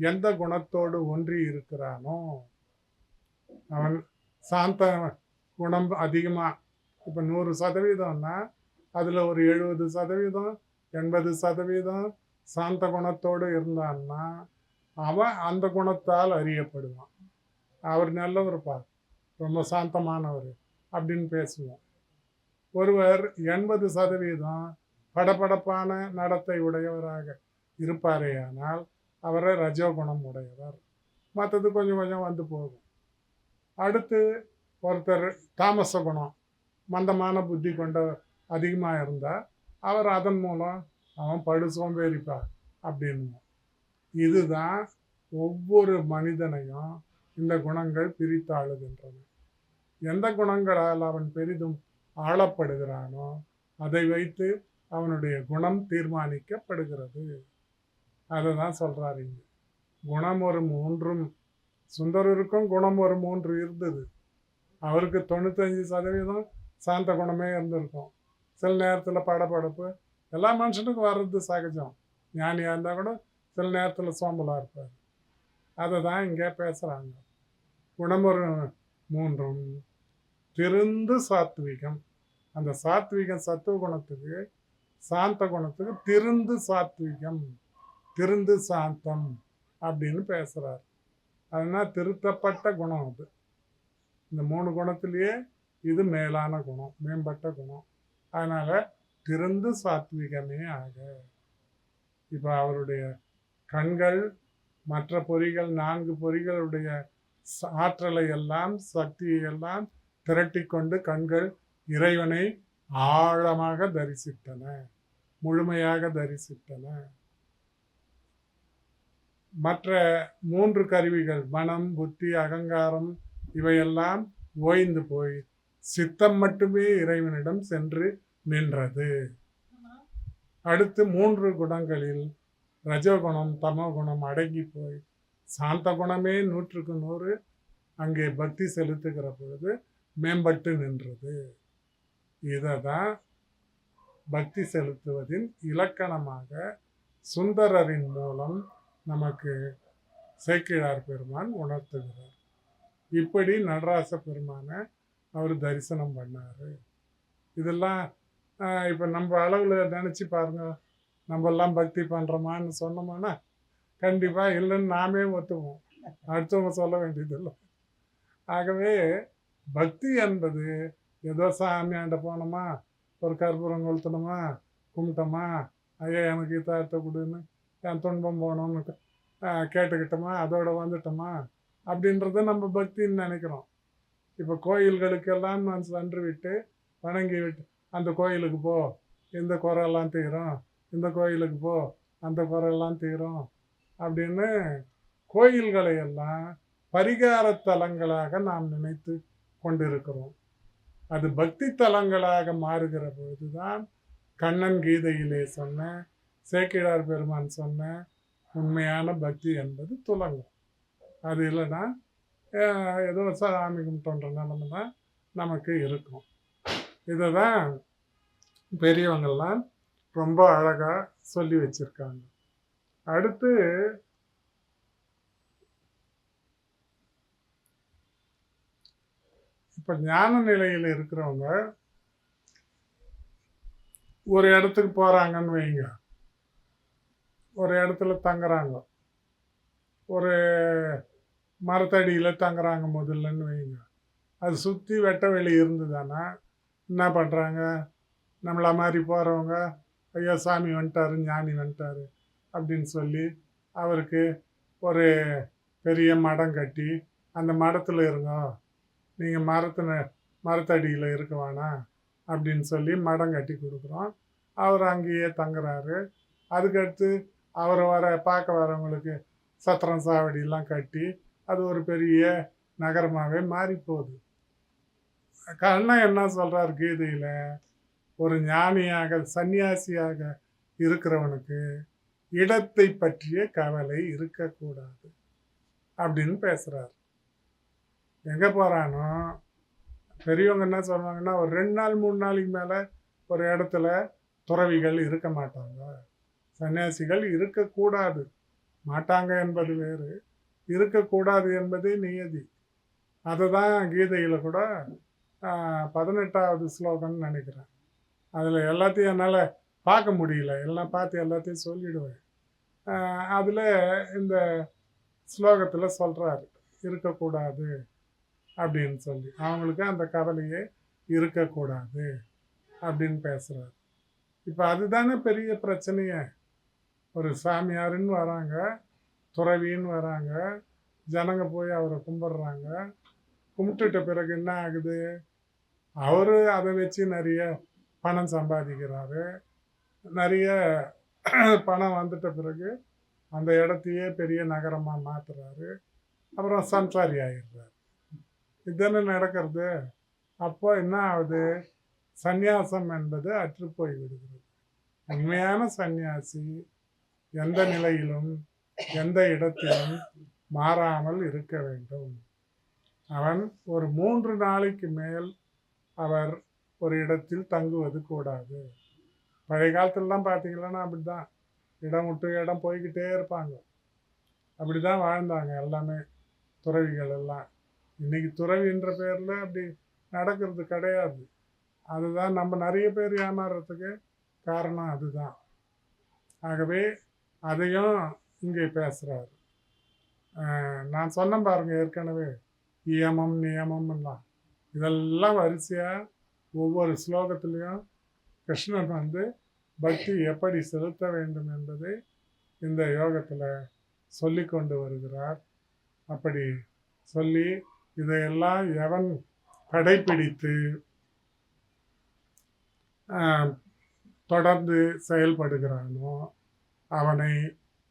எந்த குணத்தோடு ஒன்றி இருக்கிறானோ, அவன் சாந்த குணம் அதிகமாக, இப்போ 100%னா அதில் ஒரு 70%, 80% சாந்த குணத்தோடு இருந்தான்னா அவன் அந்த குணத்தால் அறியப்படுவான். அவர் நல்லவர்ப்பா, ரொம்ப சாந்தமானவர் அப்படின்னு பேசுவோம். ஒருவர் 80% படபடப்பான நடத்தை உடையவராக இருப்பாரேயானால் அவரை ரஜோகுணம் உடையவர், மற்றது கொஞ்சம் கொஞ்சம் வந்து போகும். அடுத்து ஒருத்தர் தாமச குணம், மந்தமான புத்தி கொண்ட அதிகமாக இருந்தால் அவர் அதன் மூலம் அவன் படு சோம்பேறிப்பார் அப்படின்னு. இதுதான் ஒவ்வொரு மனிதனையும் இந்த குணங்கள் பிரித்தாளுகின்றன. எந்த குணங்களால் அவன் பெரிதும் ஆளப்படுகிறானோ அதை வைத்து அவனுடைய குணம் தீர்மானிக்கப்படுகிறது. அதை தான் சொல்கிறார் இங்கே. குணம் ஒரு 3. சுந்தரருக்கும் குணம் ஒரு 3 இருந்தது. அவருக்கு 95% சாந்த குணமே இருந்திருக்கும். சில நேரத்தில் படபடப்பு, எல்லா மனுஷனுக்கும் வர்றது சகஜம். ஞானியாக இருந்தால் கூட சில நேரத்தில் சோம்பலாக இருப்பார். அதை தான் இங்கே பேசுகிறாங்க. குணம் ஒரு 3 திருந்து சாத்விகம். அந்த சாத்விகம் சத்துவ குணத்துக்கு, சாந்த குணத்துக்கு திருந்து சாத்விகம், திருந்து சாந்தம் அப்படின்னு பேசுகிறார். அதுனா திருத்தப்பட்ட குணம். அது இந்த 3 குணத்திலேயே இது மேலான குணம், மேம்பட்ட குணம். அதனால் திருந்து சாத்விகமே ஆக. இப்போ அவருடைய கண்கள் மற்ற பொறிகள் 4 பொறிகளுடைய ஆற்றலை எல்லாம் சக்தியை எல்லாம் திரட்டி கொண்டு கண்கள் இறைவனை ஆழமாக தரிசித்தன, முழுமையாக தரிசித்தன. மற்ற 3 கருவிகள் மனம், புத்தி, அகங்காரம் இவையெல்லாம் ஓய்ந்து போய் சித்தம் மட்டுமே இறைவனிடம் சென்று நின்றது. அடுத்து 3 குணங்களில் ரஜோகுணம் தமோகுணம் அடங்கி போய் சாந்த குணமே 100க்கு 100 அங்கே பக்தி செலுத்துகிற பொழுது மேம்பட்டு நின்றது. இதை தான் பக்தி செலுத்துவதின் இலக்கணமாக சுந்தரரின் மூலம் நமக்கு சேக்கிழார் பெருமான் உணர்த்துகிறார். இப்படி நடராச பெருமானை அவர் தரிசனம் பண்ணார். இதெல்லாம் இப்போ நம்ம அளவில் நினச்சி பாருங்க, நம்மெல்லாம் பக்தி பண்ணுறோமான்னு சொன்னோம்னா கண்டிப்பாக இல்லைன்னு நாமே ஒத்துவோம், அடுத்தவங்க சொல்ல வேண்டியதில்லை. ஆகவே பக்தி என்பது ஏதோ சாமியாண்ட போனோமா, ஒரு கற்பூரம் கொளுத்தணுமா, கும்பிட்டோமா, ஐயா எனக்கு இதார்த்த கொடுன்னு, என் துன்பம் போகணும்னு கேட்டுக்கிட்டோமா, அதோட வந்துட்டோமா அப்படின்றத நம்ம பக்தின்னு நினைக்கிறோம். இப்போ கோயில்களுக்கெல்லாம் நான் சென்று விட்டு வணங்கி விட்டு அந்த கோயிலுக்கு போ, இந்த குறையெல்லாம் தீரும், இந்த கோயிலுக்கு போ, அந்த குறையெல்லாம் தீரும் அப்படின்னு கோயில்களை எல்லாம் பரிகார தலங்களாக நாம் நினைத்து கொண்டிருக்கிறோம். அது பக்தி தலங்களாக மாறுகிற பொழுதுதான் கண்ணன் கீதையிலே சொன்ன, சேக்கிழார் பெருமான் சொன்ன உண்மையான பக்தி என்பது துலங்கும். அது இல்லைன்னா ஏதோ சாமி கும்பிட்டோன்ற நிலைமை தான் நமக்கு இருக்கும். இதை தான் பெரியவங்கள்லாம் ரொம்ப அழகாக சொல்லி வச்சிருக்காங்க. அடுத்து இப்போ ஞான நிலையில் இருக்கிறவங்க ஒரு இடத்துக்கு போகிறாங்கன்னு வைங்க, ஒரு இடத்துல தங்குறாங்க, ஒரு மரத்தடியில் தங்குறாங்க முதல்லன்னு வைங்க. அது சுற்றி வெட்ட வெளி இருந்ததுன்னா என்ன பண்ணுறாங்க, நம்மளை மாதிரி போகிறவங்க ஐயா சாமி வந்துட்டாரு, ஞானி வந்துட்டாரு அப்படின்னு சொல்லி அவருக்கு ஒரு பெரிய மடம் கட்டி அந்த மடத்தில் இருங்க, நீங்கள் மரத்தடியில் இருக்க வேணாம் அப்படின்னு சொல்லி மடம் கட்டி கொடுக்குறோம். அவர் அங்கேயே தங்குறாரு. அதுக்கடுத்து அவரை பார்க்க வரவங்களுக்கு சத்திரம் சாவடியெல்லாம் கட்டி அது ஒரு பெரிய நகரமாகவே மாறி போகுது. கண்ணன் என்ன சொல்கிறார் கீதையில், ஒரு ஞானியாக சன்னியாசியாக இருக்கிறவனுக்கு இடத்தை பற்றிய கவலை இருக்கக்கூடாது அப்படின்னு பேசுகிறார். எங்கே போகிறானோ பெரியவங்க என்ன சொல்கிறாங்கன்னா, ஒரு 2 நாள் 3 நாளைக்கு மேலே ஒரு இடத்துல துறவிகள் இருக்க மாட்டாங்க, சன்னியாசிகள் இருக்கக்கூடாது. மாட்டாங்க என்பது வேறு, இருக்கக்கூடாது என்பதே நியதி. அதை தான் கீதையில் கூட 18வது ஸ்லோகம்னு நினைக்கிறேன். அதில் எல்லாத்தையும் என்னால் பார்க்க முடியல, எல்லாம் பார்த்து எல்லாத்தையும் சொல்லிடுவேன். அதில் இந்த ஸ்லோகத்தில் சொல்கிறாரு இருக்கக்கூடாது அப்படின்னு சொல்லி, அவங்களுக்கு அந்த கவலையே இருக்கக்கூடாது அப்படின்னு பேசுகிறார். இப்போ அதுதானே பெரிய பிரச்சனையே. ஒரு சாமியாருன்னு வராங்க, துறவின்னு வராங்க, ஜனங்க போய் அவரை கும்பிட்றாங்க. கும்பிட்டுட்ட பிறகு என்ன ஆகுது, அவர் அதை வச்சு நிறைய பணம் சம்பாதிக்கிறாரு. நிறைய பணம் வந்துட்ட பிறகு அந்த இடத்தையே பெரிய நகரமாக மாற்றுறாரு. அப்புறம் சம்சாரி ஆகிடுறாரு. இதுதானே நடக்கிறது. அப்போ என்ன ஆகுது, சந்நியாசம் என்பது அற்று போய் விடுகிறது. உண்மையான சந்நியாசி எந்த நிலையிலும் எந்த இடத்திலும் மாறாமல் இருக்க வேண்டும். அவன் ஒரு 3 நாளைக்கு மேல் அவர் ஒரு இடத்தில் தங்குவது கூடாது. பழைய காலத்துலலாம் பார்த்தீங்கன்னா அப்படி தான், இடம் விட்டு இடம் போய்கிட்டே இருப்பாங்க. அப்படி தான் வாழ்ந்தாங்க எல்லாமே துறவிகள் எல்லாம். இன்றைக்கி துறவின்ற பேரில் அப்படி நடக்கிறது கிடையாது. அதுதான் நம்ம நிறைய பேர் ஏமாறுறதுக்கு காரணம் அதுதான். ஆகவே அதையும் இங்கே பேசுகிறாரு. நான் சொன்னேன் பாருங்கள் ஏற்கனவே, இயமம் நியமம் எல்லாம் இதெல்லாம் வரிசையாக ஒவ்வொரு ஸ்லோகத்திலையும் கிருஷ்ணன் வந்து பக்தி எப்படி செலுத்த வேண்டும் என்பதை இந்த யோகத்தில் சொல்லி கொண்டு வருகிறார். அப்படி சொல்லி இதையெல்லாம் எவன் கடைப்பிடித்து தொடர்ந்து செயல்படுகிறானோ அவனை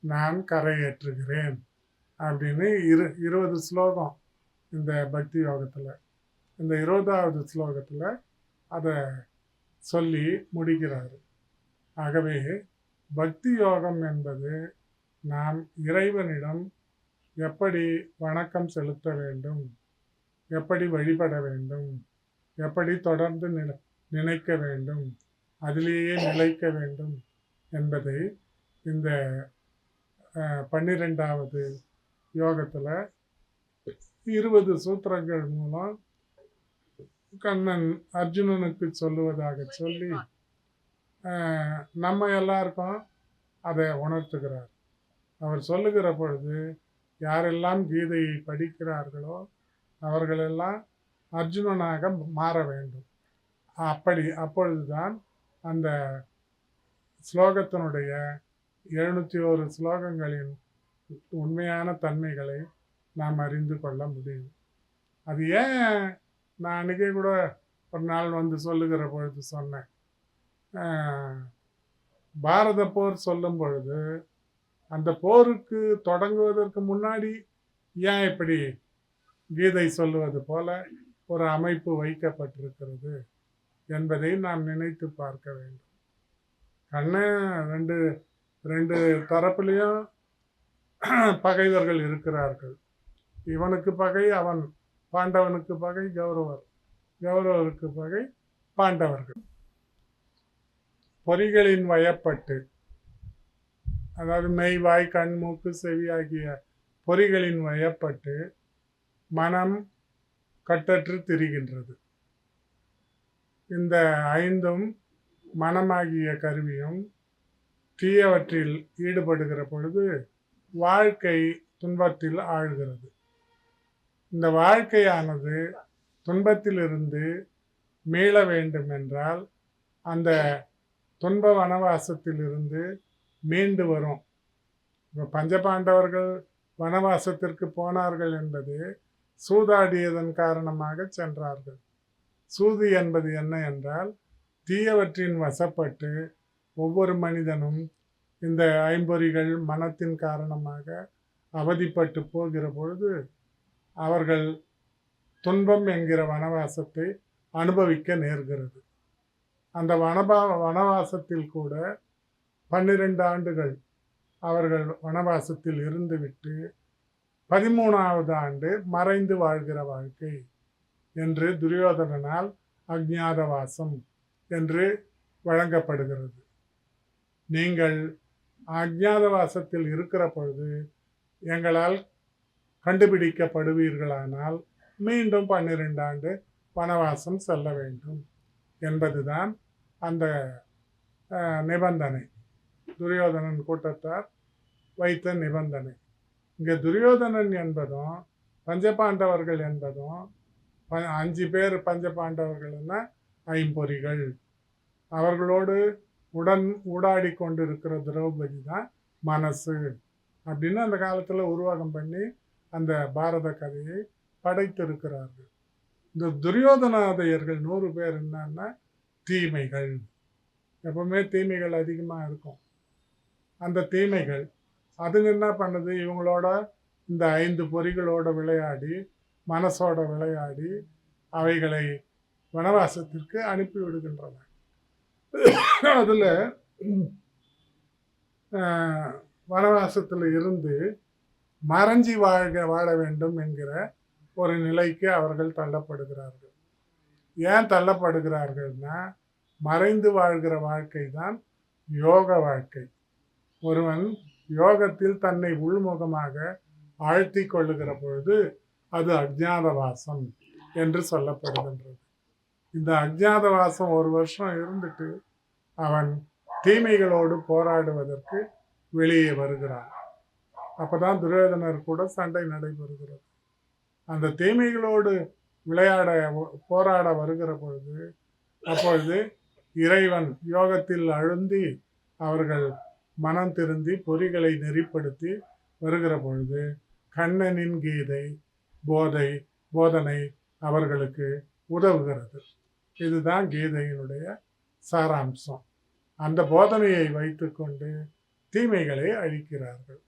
நான் கரையேற்றுகிறேன் அப்படின்னு 20 ஸ்லோகம் இந்த பக்தி யோகத்தில். இந்த 20வது ஸ்லோகத்தில் அதை சொல்லி முடிக்கிறார். ஆகவே பக்தி யோகம் என்பது நாம் இறைவனிடம் எப்படி வணக்கம் செலுத்த வேண்டும், எப்படி வழிபட வேண்டும், எப்படி தொடர்ந்து நினைக்க வேண்டும், அதிலேயே நிலைக்க வேண்டும் என்பதை இந்த 12வது யோகத்தில் 20 சூத்திரங்கள் மூலம் கண்ணன் அர்ஜுனனுக்கு சொல்லுவதாக சொல்லி நம்ம எல்லாருக்கும் அதை உணர்த்துகிறார். அவர் சொல்லுகிற பொழுது யாரெல்லாம் கீதையை படிக்கிறார்களோ அவர்களெல்லாம் அர்ஜுனனாக மாற வேண்டும். அப்பொழுதுதான் அந்த ஸ்லோகத்தினுடைய 701 ஸ்லோகங்களின் உண்மையான தன்மைகளை நாம் அறிந்து கொள்ள முடியும். அது ஏன் நான் அன்றைக்கே கூட ஒரு நாள் வந்து சொல்லுகிற பொழுது சொன்னேன், பாரத போர் சொல்லும் பொழுது அந்த போருக்கு தொடங்குவதற்கு முன்னாடி ஏன் இப்படி கீதை சொல்லுவது போல ஒரு அமைப்பு வைக்கப்பட்டிருக்கிறது என்பதை நாம் நினைத்து பார்க்க வேண்டும். கண்ணன் ரெண்டு தரப்புலையும் பகைவர்கள் இருக்கிறார்கள். இவனுக்கு பகை அவன், பாண்டவனுக்கு பகை கௌரவருக்கு பகை பாண்டவர்கள். பொறிகளின் வயப்பட்டு, அதாவது மெய் வாய் கண் மூக்கு செவி ஆகிய பொறிகளின் வயப்பட்டு மனம் கட்டற்று திரிகின்றது. இந்த 5ம் மனமாகிய கருவியும் தீயவற்றில் ஈடுபடுகிற பொழுது வாழ்க்கை துன்பத்தில் ஆழ்கிறது. இந்த வாழ்க்கையானது துன்பத்திலிருந்து மீள வேண்டும் என்றால் அந்த துன்ப வனவாசத்திலிருந்து மீண்டு வரும். இப்போ பஞ்சபாண்டவர்கள் வனவாசத்திற்கு போனார்கள் என்பது சூதாடியதன் காரணமாக சென்றார்கள். சூது என்பது என்ன என்றால் தீயவற்றின் வசப்பட்டு ஒவ்வொரு மனிதனும் இந்த ஐம்பொறிகள் மனத்தின் காரணமாக அவதிப்பட்டு போகிற பொழுது அவர்கள் துன்பம் என்கிற வனவாசத்தை அனுபவிக்க நேர்கிறது. அந்த வனவாசத்தில் கூட 12 ஆண்டுகள் அவர்கள் வனவாசத்தில் இருந்துவிட்டு 13வது ஆண்டு மறைந்து வாழ்கிற வாழ்க்கை என்று துரியோதனனால் அஞ்ஞாதவாசம் என்று வழங்கப்படுகிறது. நீங்கள் அஞ்ஞாதவாசத்தில் இருக்கிற பொழுது எங்களால் கண்டுபிடிக்கப்படுவீர்களானால் மீண்டும் 12 ஆண்டு வனவாசம் செல்ல வேண்டும் என்பதுதான் அந்த நிபந்தனை, துரியோதனன் கூட்டத்தார் வைத்த நிபந்தனை. இங்கே துரியோதனன் என்பதும் பஞ்சபாண்டவர்கள் என்பதும் 5 பேர் பஞ்சபாண்டவர்கள்னா ஐம்பொறிகள். அவர்களோடு ஊடாடி கொண்டிருக்கிற திரௌபதி தான் மனசு அப்படின்னு அந்த காலத்தில் உருவாக்கம் பண்ணி அந்த பாரத கதையை படைத்திருக்கிறார்கள். இந்த துரியோதனாதையர்கள் 100 பேர் என்னன்னா தீமைகள். எப்பவுமே தீமைகள் அதிகமாக இருக்கும். அந்த தீமைகள் அதுங்க என்ன பண்ணுது, இவங்களோட இந்த 5 பொறிகளோட விளையாடி மனசோட விளையாடி அவைகளை வனவாசத்திற்கு அனுப்பி விடுகின்றன. அதில் வனவாசத்தில் இருந்து மறைஞ்சி வாழ வேண்டும் என்கிற ஒரு நிலைக்கு அவர்கள் தள்ளப்படுகிறார்கள். ஏன் தள்ளப்படுகிறார்கள்னா மறைந்து வாழ்கிற வாழ்க்கை தான் யோக வாழ்க்கை. ஒருவன் யோகத்தில் தன்னை உள்முகமாக ஆழ்த்தி கொள்ளுகிற பொழுது அது அஜ்ஞாதவாசம் என்று சொல்லப்படுகின்றது. இந்த அஜ்ஞாதவாசம் 1 வருஷம் இருந்துட்டு அவன் தீமைகளோடு போராடுவதற்கு வெளியே வருகிறான். அப்போதான் துரியோதனர் கூட சண்டை நடைபெறுகிறது. அந்த தீமைகளோடு விளையாட போராட வருகிற பொழுது அப்பொழுது இறைவன் யோகத்தில் அழுந்தி அவர்கள் மனம் திருந்தி பொறிகளை நெறிப்படுத்தி வருகிற பொழுது கண்ணனின் கீதை போதனை அவர்களுக்கு உதவுகிறது. இதுதான் கீதையினுடைய சாராம்சம். அந்த போதனையை வைத்துக்கொண்டு தீமைகளை அழிக்கிறார்கள்.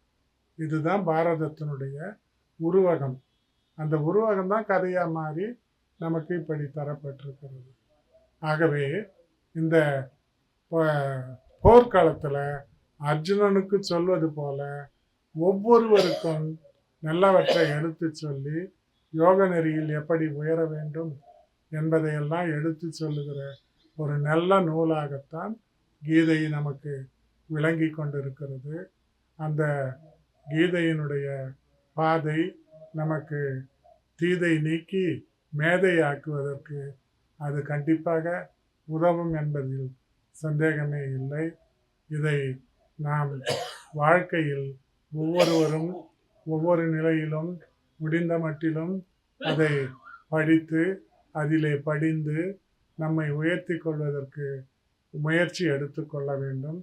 இதுதான் பாரதத்தினுடைய உருவகம். அந்த உருவகம் தான் கதையாக மாறி நமக்கு இப்படி தரப்பட்டிருக்கிறது. ஆகவே இந்த போர்க்காலத்தில் அர்ஜுனனுக்கு சொல்வது போல ஒவ்வொருவருக்கும் நல்லவற்றை எடுத்து சொல்லி யோக நெறியில் எப்படி உயர வேண்டும் என்பதையெல்லாம் எடுத்து சொல்லுகிற ஒரு நல்ல நூலாகத்தான் கீதை நமக்கு விளங்கி கொண்டிருக்கிறது. அந்த கீதையினுடைய பாதை நமக்கு தீதை நீக்கி மேதையாக்குவதற்கு அது கண்டிப்பாக உதவும் என்பதில் சந்தேகமே இல்லை. இதை நாம் வாழ்க்கையில் ஒவ்வொருவரும் ஒவ்வொரு நிலையிலும் முடிந்த மட்டிலும் அதை படித்து அதிலே படிந்து நம்மை உயர்த்தி கொள்வதற்கு முயற்சி எடுத்துக்கொள்ள வேண்டும்.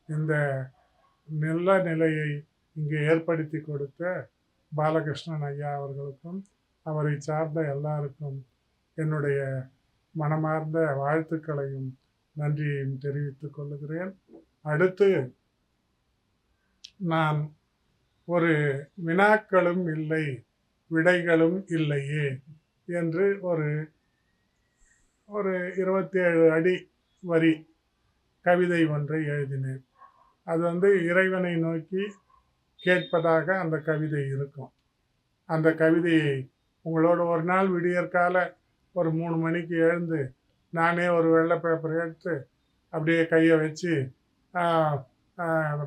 இந்த நல்ல நிலையை இங்கே ஏற்படுத்தி கொடுத்த பாலகிருஷ்ணன் ஐயா அவர்களுக்கும் அவரை சார்ந்த எல்லாருக்கும் என்னுடைய மனமார்ந்த வாழ்த்துக்களையும் நன்றியையும் தெரிவித்துக் கொள்ளுகிறேன். அடுத்து நான் ஒரு வினாக்களும் இல்லை விடைகளும் இல்லையே என்று ஒரு 27 அடி வரி கவிதை ஒன்றை எழுதினேன். அது இறைவனை நோக்கி கேட்பதாக அந்த கவிதை இருக்கும். அந்த கவிதையை உங்களோட ஒரு நாள் விடியற்கால ஒரு 3 மணிக்கு எழுந்து நானே ஒரு வெள்ளை பேப்பர் எடுத்து அப்படியே கையை வச்சு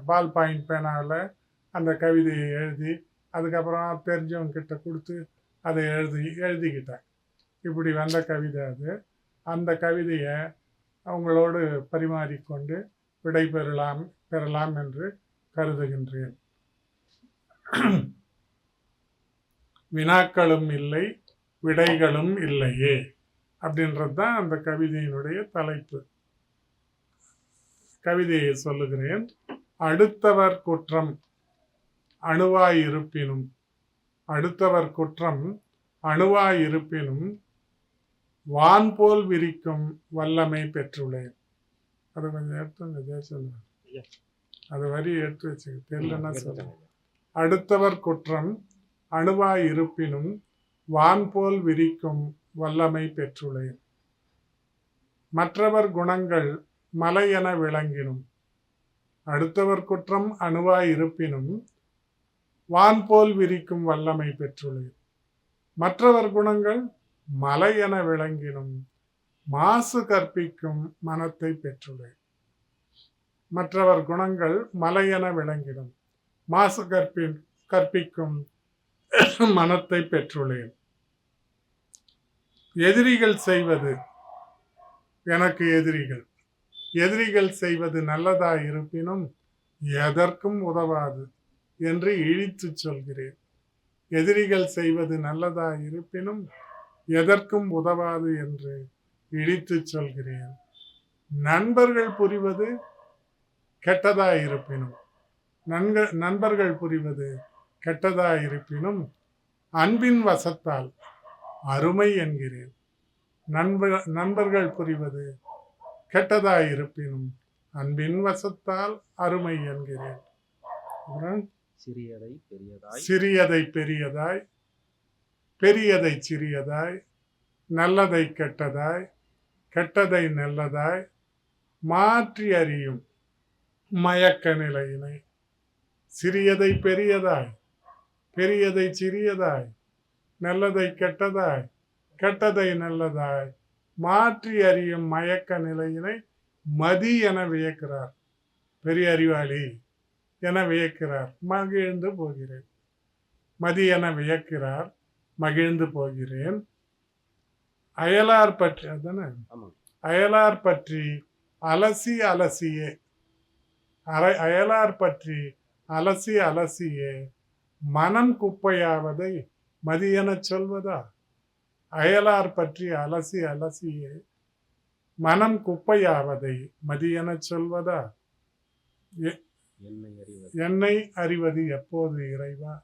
பால் பாயிண்ட் பேனாவில் அந்த கவிதையை எழுதி அதுக்கப்புறம் தெரிஞ்சவங்க கிட்ட கொடுத்து அதை எழுதிக்கிட்டேன். இப்படி வந்த கவிதை அது. அந்த கவிதையை அவங்களோடு பரிமாறிக்கொண்டு விடை பெறலாம் என்று கருதுகின்றேன். வினாக்களும் இல்லை விடைகளும் இல்லையே அப்படின்றது தான் அந்த கவிதையினுடைய தலைப்பு. கவிதையை சொல்லுகிறேன். அடுத்தவர் குற்றம் அணுவாயிருப்பினும் அடுத்தவர் குற்றம் அணுவாயிருப்பினும் வான் போல் விரிக்கும் வல்லமை பெற்றுள்ளேன். அது கொஞ்சம் எடுத்து சொல்லுவேன். அது வரி எடுத்து வச்சுக்க தெரியலன்னா சொல்லுவேன். அடுத்தவர் குற்றம் அணுவாயிருப்பினும் வான் போல் விரிக்கும் வல்லமை பெற்றுள்ளேன். மற்றவர் குணங்கள் மலை என விளங்கினும் அடுத்தவர் குற்றம் அணுவாயிருப்பினும் வான் போல் விரிக்கும் வல்லமை பெற்றுள்ளேன். மற்றவர் குணங்கள் மலை என விளங்கினும் மாசு கற்பிக்கும் மனத்தை பெற்றுள்ளேன். மற்றவர் குணங்கள் மலை என விளங்கினும் மாசு கற்பிக்கும் மனத்தை பெற்றுள்ளேன். எதிரிகள் செய்வது எனக்கு எதிரிகள் செய்வது நல்லதாய் இருப்பினும் எதற்கும் உதவாது என்று இழித்து சொல்கிறேன். எதிரிகள் செய்வது நல்லதாய் இருப்பினும் எதற்கும் உதவாது என்று இழித்து சொல்கிறேன். நண்பர்கள் புரிவது கெட்டதாய் இருப்பினும் நண்பர்கள் புரிவது கெட்டதாய் இருப்பினும் அன்பின் வசத்தால் அருமை என்கிறேன். நண்பர்கள் புரிவது கெட்டதாய் இருப்பினும் அன்பின் வசத்தால் அருமை என்கிறேன். சிறியதை பெரியதாய் பெரியதை சிறியதாய் நல்லதை கெட்டதாய் கெட்டதை நல்லதாய் மாற்றி அறியும் மயக்க நிலையினை சிறியதை பெரியதாய் பெரியதை சிறியதாய் நல்லதை கெட்டதாய் கெட்டதை நல்லதாய் மாற்றி அறியும் மயக்க நிலையினை மதி என வியக்கிறார். பெரிய அறிவாளி என வியக்கிறார். மகிழ்ந்து போகிறேன். மதி என வியக்கிறார். மகிழ்ந்து போகிறேன். அயலார் பற்றி அதானே அயலார் பற்றி அலசியே அயலார் பற்றி அலசியே மனம் குப்பையாவதை மதியெனச் சொல்வதா? அயலார் பற்றி அலசி அலசியே மனம் குப்பையாவதை மதியெனச் சொல்வதா? என்னை அறிவது எப்போது இறைவா?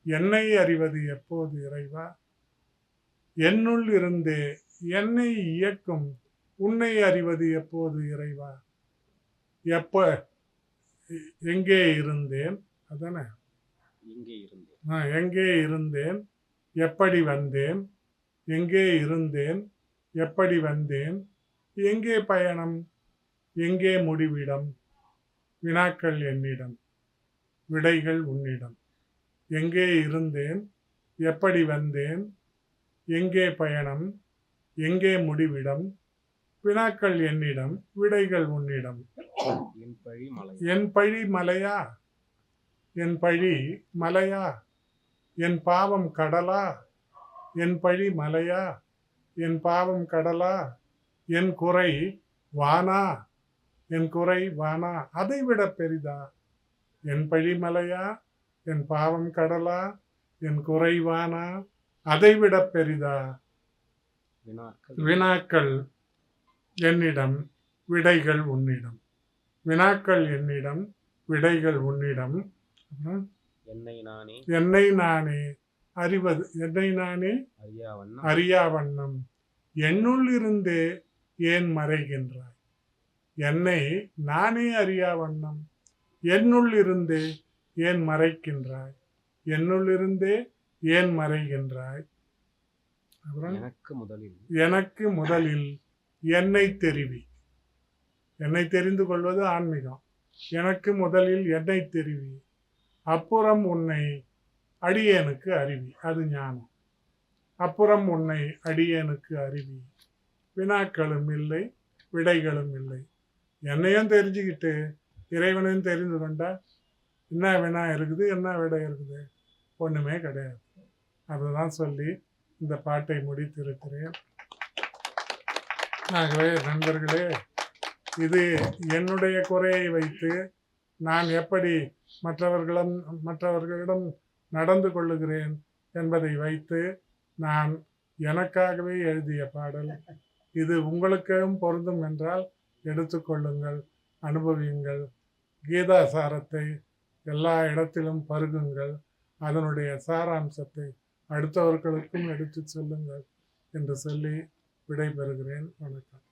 என்னை அறிவது எப்போது இறைவா? என்னுள் இருந்தே என்னை இயக்கும் உன்னை அறிவது எப்போது இறைவா? எப்ப எங்கே இருந்தேன்? அதானே, எங்கே இருந்தேன்? எப்படி வந்தேன்? எங்கே இருந்தேன்? எப்படி வந்தேன்? எங்கே பயணம்? எங்கே முடிவிடம்? வினாக்கள் என்னிடம், விடைகள் உன்னிடம். எங்கே இருந்தேன்? எப்படி வந்தேன்? எங்கே பயணம்? எங்கே முடிவிடம்? வினாக்கள் என்னிடம், விடைகள் உன்னிடம். என் பழி மலையா? என் பழி மலையா? என் பாவம் கடலா? என் பழி மலையா? என் பாவம் கடலா? என் குறை வானா? என் குறை வானா? அதைவிட பெரிதா? என் பழி மலையா? என் பாவம் கடலா? என் குறை வானா? அதைவிட பெரிதா? வினாக்கள் என்னிடம், விடைகள் உன்னிடம். வினாக்கள் என்னிடம், விடைகள் உன்னிடம். என்னை நானே அறிவது, என்னை நானே அறியா வண்ணம் என்னுள் இருந்தே ஏன் மறைகின்றாய்? என்னை நானே அறியா வண்ணம் என்னுள் இருந்தே ஏன் மறைக்கின்றாய்? என்னுள் இருந்தே ஏன் மறைகின்றாய்? எனக்கு முதலில் என்னை தெரிவி. என்னை தெரிந்து கொள்வது ஆன்மீகம். எனக்கு முதலில் என்னை தெரிவி, அப்புறம் உன்னை அடியேனுக்கு அறிவி. அது ஞானம். அப்புறம் உன்னை அடியேனுக்கு அறிவி. வினாக்களும் இல்லை, விடைகளும் இல்லை. என்னையும் தெரிஞ்சுக்கிட்டு இறைவனையும் தெரிந்து கொண்டா என்ன வினா இருக்குது, என்ன விடை இருக்குது? ஒன்றுமே கிடையாது. அதுதான் சொல்லி இந்த பாட்டை முடித்திருக்கிறேன். ஆகவே நண்பர்களே, இது என்னுடைய குறையை வைத்து நான் எப்படி மற்றவர்களிடம் நடந்து கொள்ளுகிறேன் என்பதை வைத்து நான் எனக்காகவே எழுதிய பாடல். இது உங்களுக்கும் பொருந்தும் என்றால் எடுத்துக்கொள்ளுங்கள், அனுபவியுங்கள். கீதா சாரத்தை எல்லா இடத்திலும் பருகுங்கள். அதனுடைய சாராம்சத்தை அடுத்தவர்களுக்கும் எடுத்து சொல்லுங்கள் என்று சொல்லி விடைபெறுகிறேன். வணக்கம்.